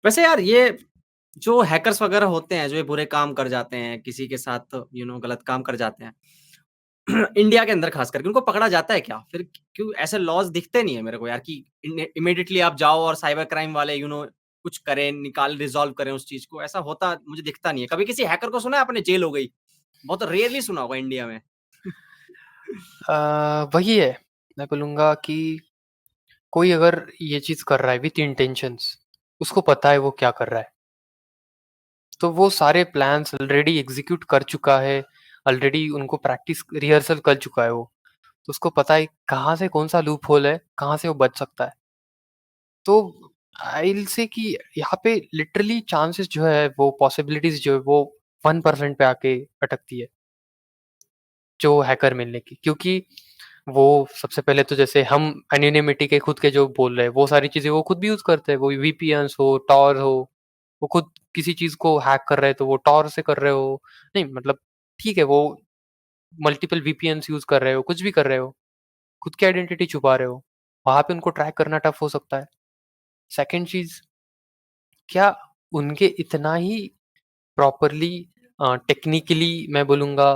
वैसे यार ये जो हैकर्स वगैरह होते हैं, जो ये बुरे काम कर जाते हैं, किसी के साथ गलत काम कर जाते हैं, इंडिया के अंदर खास करके उनको पकड़ा जाता है क्या? फिर क्यों ऐसे लॉज़ दिखते नहीं है मेरे को यार कि इमीडिएटली आप जाओ और साइबर क्राइम वाले कुछ करें, रिज़ॉल्व करें उस चीज़ को, ऐसा होता मुझे दिखता नहीं है। कभी किसी हैकर को सुना है आपने जेल हो गई? बहुत रेयरली सुना होगा इंडिया में। वही है, मैं बोलूँगा कि कोई अगर ये चीज़ कर रहा है विथ इंटेंशंस, उसको पता है वो क्या कर रहा है, तो वो सारे प्लान्स ऑलरेडी एग्ज़ीक्यूट कर चुका है, ऑलरेडी उनको प्रैक्टिस रिहर्सल कर चुका है वो। तो उसको पता है कहाँ से कौन-सा लूप होल है, कहाँ से वो बच सकता है। तो आई विल से कि यहाँ पे लिटरली चांसेस जो है वो पॉसिबिलिटीज़ जो है वो 1% पे आके अटकती है, जो हैकर मिलने की। क्योंकि वो सबसे पहले तो जैसे हम एनोनिमिटी के खुद के जो बोल रहे हैं, वो सारी चीज़ें वो खुद भी यूज़ करते हैं। वो वीपीएन्स हो, टॉर हो, वो खुद किसी चीज़ को हैक कर रहे हैं तो वो टॉर से कर रहे हो। नहीं मतलब ठीक है वो मल्टीपल वीपीएन्स यूज़ कर रहे हो, कुछ भी कर रहे हो, खुद की आइडेंटिटी छुपा रहे हो, वहाँ पे उनको ट्रैक करना टफ हो सकता है। सेकंड चीज़, क्या उनके इतना ही प्रॉपरली टेक्निकली मैं बोलूँगा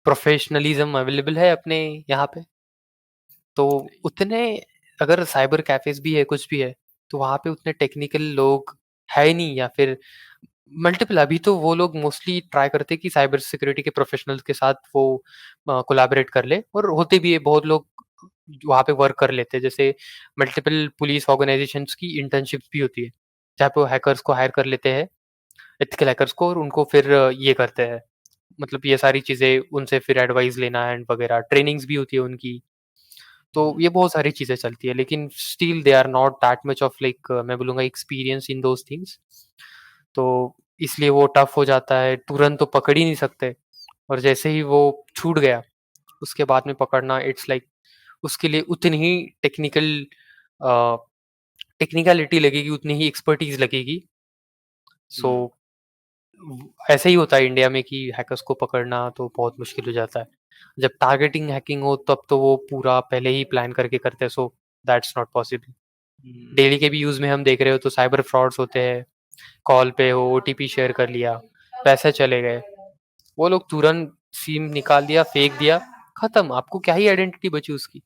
प्रोफेशनलिज़्म अवेलेबल है अपने यहाँ पे? तो नहीं। उतने अगर साइबर कैफ़ेज़ भी है, कुछ भी है, तो वहाँ पे उतने टेक्निकल लोग है ही नहीं या फिर मल्टीपल अभी तो वो लोग मोस्टली ट्राई करते हैं कि साइबर सिक्योरिटी के प्रोफ़ेशनल्स के साथ वो कोलैबोरेट कर ले और होते भी है बहुत लोग वहाँ पे वर्क कर लेते हैं। जैसे मल्टीपल पुलिस ऑर्गनाइज़ेशंस की इंटर्नशिप्स भी होती है, जहाँ पे वो हैकर्स को हायर कर लेते हैं, एथिकल हैकर्स को और उनको फिर ये करते हैं, मतलब ये सारी चीज़ें उनसे फिर एडवाइस लेना एंड वगैरह, ट्रेनिंग्स भी होती है उनकी। तो हुँ, ये बहुत सारी चीज़ें चलती है लेकिन still they are not that much of like मैं बोलूँगा एक्सपीरियंस इन दोज़ थिंग्स। तो इसलिए वो टफ हो जाता है, तुरंत तो पकड़ ही नहीं सकते और जैसे ही वो छूट गया, उसके बाद में पकड़ना इट्स लाइक उसके लिए उतनी ही अ, टेक्निकैलिटी लगेगी, उतनी ही एक्सपर्टीज़ लगेगी। सो हुँ, ऐसे ही होता है इंडिया में कि हैकर्स को पकड़ना तो बहुत मुश्किल हो जाता है। जब टारगेटिंग हैकिंग हो तब तो वो पूरा पहले ही प्लान करके करते हैं so that's not possible. Hmm, daily के भी यूज़ में हम देख रहे हो तो साइबर फ्रॉड्स होते हैं, कॉल पे हो ओटीपी शेयर कर लिया, पैसे चले गए। वो लोग तुरंत सिम निकाल दिया, फेंक दिया, खत्म। आपको क्या ही आइडेंटिटी बची उसकी।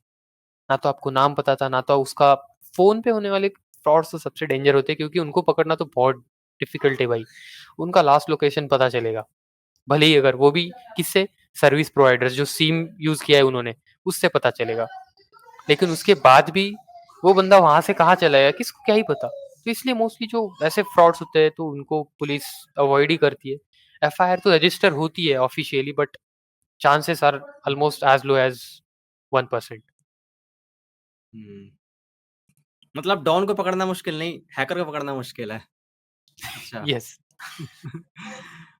ना तो आपको नाम पता था, ना तो उसका फ़ोन पे होने वाले फ्रॉड्स तो सबसे डेंजर होते हैं क्योंकि उनको पकड़ना तो बहुत डिफ़िकल्ट है भाई। उनका लास्ट लोकेशन पता चलेगा। भले ही अगर वो भी किससे सर्विस प्रोवाइडर्स जो सिम यूज़ किया है उन्होंने, उससे पता चलेगा। लेकिन उसके बाद भी वो बंदा वहाँ से कहाँ चला गया किसको क्या ही पता। तो इसलिए मोस्टली जो ऐसे फ्रॉड्स होते हैं तो उनको पुलिस अवॉइड ही करती है। एफआईआर तो रजिस्टर होती है officially but chances are almost as low as 1%। हुँ। मतलब डॉन को पकड़ना मुश्किल नहीं, हैकर को पकड़ना मुश्किल है। अच्छा। यस,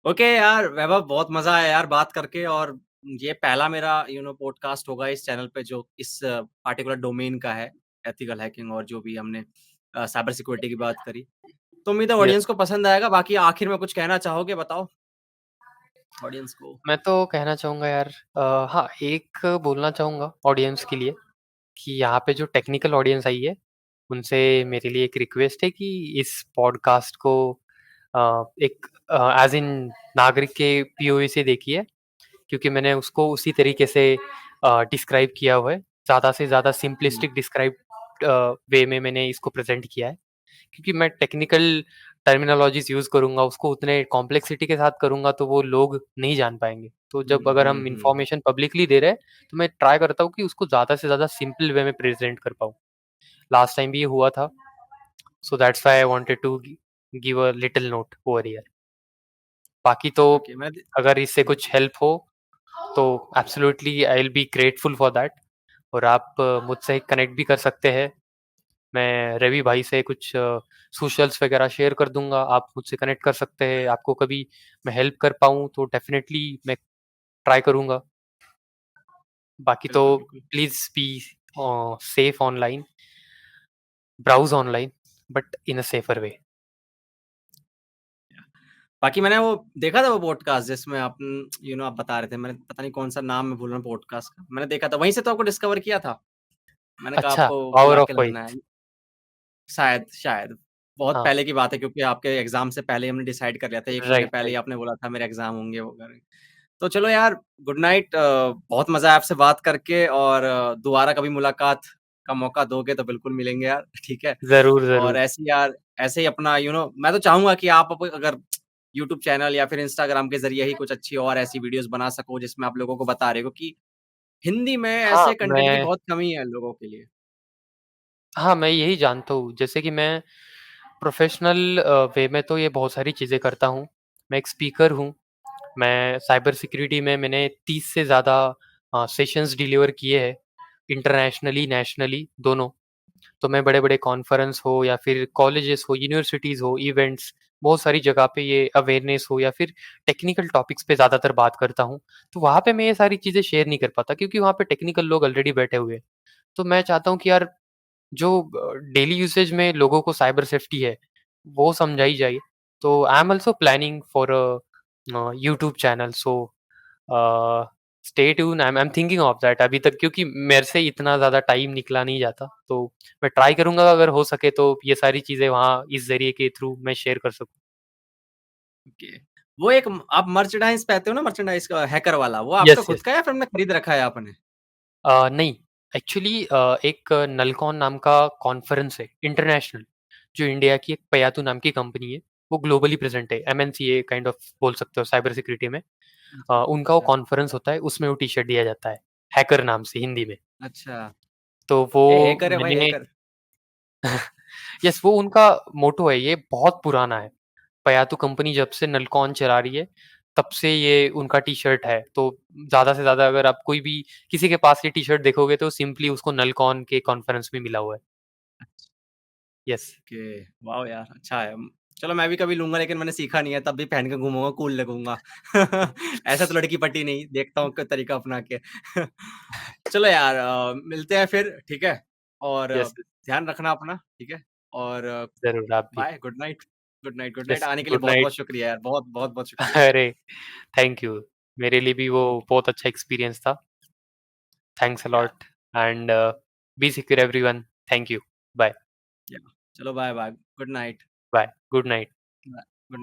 ओके यार, वैभव बहुत मज़ा आया यार बात करके और ये पहला मेरा पॉडकास्ट होगा इस चैनल पे जो इस पार्टिकुलर डोमेन का है, एथिकल हैकिंग और जो भी हमने साइबर सिक्योरिटी की बात करी। तो उम्मीद है यस। ऑडियंस को पसंद आएगा, बाकी आखिर में कुछ कहना चाहोगे बताओ ऑडियंस को? मैं तो कहना चाहूँगा यार हाँ, एक बोलना चाहूँगा ऑडियंस के लिए कि यहाँ पे जो टेक्निकल ऑडियंस आई है, उनसे मेरे लिए एक रिक्वेस्ट है कि इस पॉडकास्ट को एक एज़ इन नागरिक के पीओवी से देखिए क्योंकि मैंने उसको उसी तरीके से डिस्क्राइब किया हुआ है। ज़्यादा से ज़्यादा हुँ, सिंपलिस्टिक डिस्क्राइब वे में मैंने इसको प्रेज़ेंट किया है। क्योंकि मैं टेक्निकल टर्मिनोलॉजीज़ यूज़ करूँगा, उसको उतने कॉम्प्लेक्सिटी के साथ करूँगा तो वो लोग नहीं जान पाएँगे। तो हुँ, जब अगर हुँ, हम हुँ। इन्फॉर्मेशन पब्लिकली दे रहे हैं, तो मैं ट्राई करता हूँ कि उसको ज़्यादा से ज़्यादा सिंपल वे में प्रेज़ेंट कर पाऊँ। लास्ट टाइम भी ये हुआ था, so that's why I wanted to give a little note over here. बाकी तो ओके मैं द अगर इससे हुँ, कुछ हेल्प हो, तो absolutely I will be grateful for that और आप मुझसे कनेक्ट भी कर सकते हैं। मैं रवि भाई से कुछ सोशल्स वगैरह शेयर कर दूँगा, आप मुझसे कनेक्ट कर सकते हैं। आपको कभी मैं हेल्प कर पाऊँ तो डेफ़िनेटली मैं ट्राई करूँगा। बाकी तो बिल्कुल, बिल्कुल। Please be safe online, browse online but in a safer way. बाकी मैंने वो देखा था वो पॉडकास्ट जिसमें आप आप बता रहे थे, मैंने पता नहीं कौन-सा नाम मैं भूल रहा हूँ पॉडकास्ट का। मैंने देखा था, वहीं से तो आपको डिस्कवर किया था। मैंने कहा अच्छा, आपको पावर बुला ऑफ के लाना व्हाइट। है। शायद शायद बहुत हाँ, पहले की बात है क्योंकि आपके एग्ज़ाम से पहले ही हमने डिसाइड कर लिया था, 1 महीने राइट, पहले ही राइट। आपने बोला था मेरे एग्ज़ाम होंगे वगैरह। तो चलो यार, गुड नाइट बहुत मज़ा आया आपसे बात करके और दोबारा कभी मुलाकात का मौका दोगे तो बिल्कुल मिलेंगे यार, ठीक है? ज़रूर, और ज़रूर। ऐसे ही यार ऐसे ही अपना मैं तो चाहूँगा कि आप अगर यूट्यूब चैनल या फिर इंस्टाग्राम के ज़रिए ही कुछ अच्छी और ऐसी वीडियोज़ बना सको जिसमें आप लोगों को बता रहे हो कि हिंदी में हाँ, ऐसे कंटेंट की बहुत कमी है लोगों के लिए। मैं यही जानता हूँ, जैसे कि मैं प्रोफ़ेशनल वे में तो ये बहुत सारी चीज़ें करता हूँ। मैं एक स्पीकर हूँ, मैं साइबर सिक्योरिटी में मैंने 30 से ज़्यादा सेशंस डिलीवर किए हैं, इंटरनेशनली, नेशनली दोनों। तो मैं बड़े-बड़े कॉन्फ्रेंस हो या फिर कॉलेजेस हो, यूनिवर्सिटीज़ हो, इवेंट्स, बहुत सारी जगह पे ये अवेयरनेस हो या फिर टेक्निकल टॉपिक्स पे ज़्यादातर बात करता हूँ। तो वहाँ पे मैं ये सारी चीज़ें शेयर नहीं कर पाता क्योंकि वहाँ पे टेक्निकल लोग ऑलरेडी बैठे हुए हैं। तो मैं चाहता हूँ कि यार जो डेली यूसेज में लोगों को साइबर सेफ्टी है, वो समझाई जाए। तो I am also planning for YouTube channel so a, stay tune I am thinking of that अभी तक क्योंकि मेरे से इतना ज़्यादा टाइम निकला नहीं जाता। तो मैं ट्राई करूँगा अगर हो सके तो ये सारी चीज़ें वहाँ इस ज़रिए के थ्रू मैं शेयर कर सकूँ। ओके। वो एक आप मर्चेंडाइज़ पहनते हो ना मर्चेंडाइज़ का हैकर वाला, वो आपका यस, खुद यस। का है या फिर खरीद रखा है आपने? नहीं, एक्चुअली एक नलकॉन नाम का कॉन्फ्रेंस है इंटरनेशनल, जो इंडिया की एक पयातू नाम की कंपनी है, वो ग्लोबली प्रेज़ेंट है, एमएनसी काइंड ऑफ बोल सकते हो साइबर सिक्योरिटी में। उनका वो अच्छा, कॉन्फ्रेंस होता है, उसमें वो टी-शर्ट दिया जाता है, हैकर नाम से हिंदी में। अच्छा। तो वो ए हैकर है भाई मैंने हैकर। यस वो उनका मोटो है, ये बहुत पुराना है। पयातू कंपनी जब से नलकॉन चला रही है, तब से ये उनका टी-शर्ट है। तो ज़्यादा से ज़्यादा अगर आप कोई भी किसी के पास ये टी-शर्ट देखोगे तो सिंपली उसको नलकॉन के कॉन्फ्रेंस में मिला हुआ है। यस। ओके, वाओ यार! अच्छा है। चलो मैं भी कभी लूँगा लेकिन मैंने सीखा नहीं है तब भी पहन के घूमूँगा, कूल लगूँगा। ऐसा तो लड़की-पट्टी नहीं, देखता हूँ कोई तरीका अपना के। चलो यार मिलते हैं फिर, ठीक है? और यस, ध्यान रखना अपना, ठीक है? और ज़रूर आप भी। Bye, good night. Good night, good night. Yes, आने के लिए गुड नाइट। बहुत-बहुत शुक्रिया यार। बहुत-बहुत शुक्रिया। अरे! Thank you. मेरे लिए भी वो ओके, बहुत अच्छा एक्सपीरियंस था। थैंक्स अ यार lot and be secure everyone. Thank you. Bye, या चलो bye bye. Good night. Bye. Good night. Bye.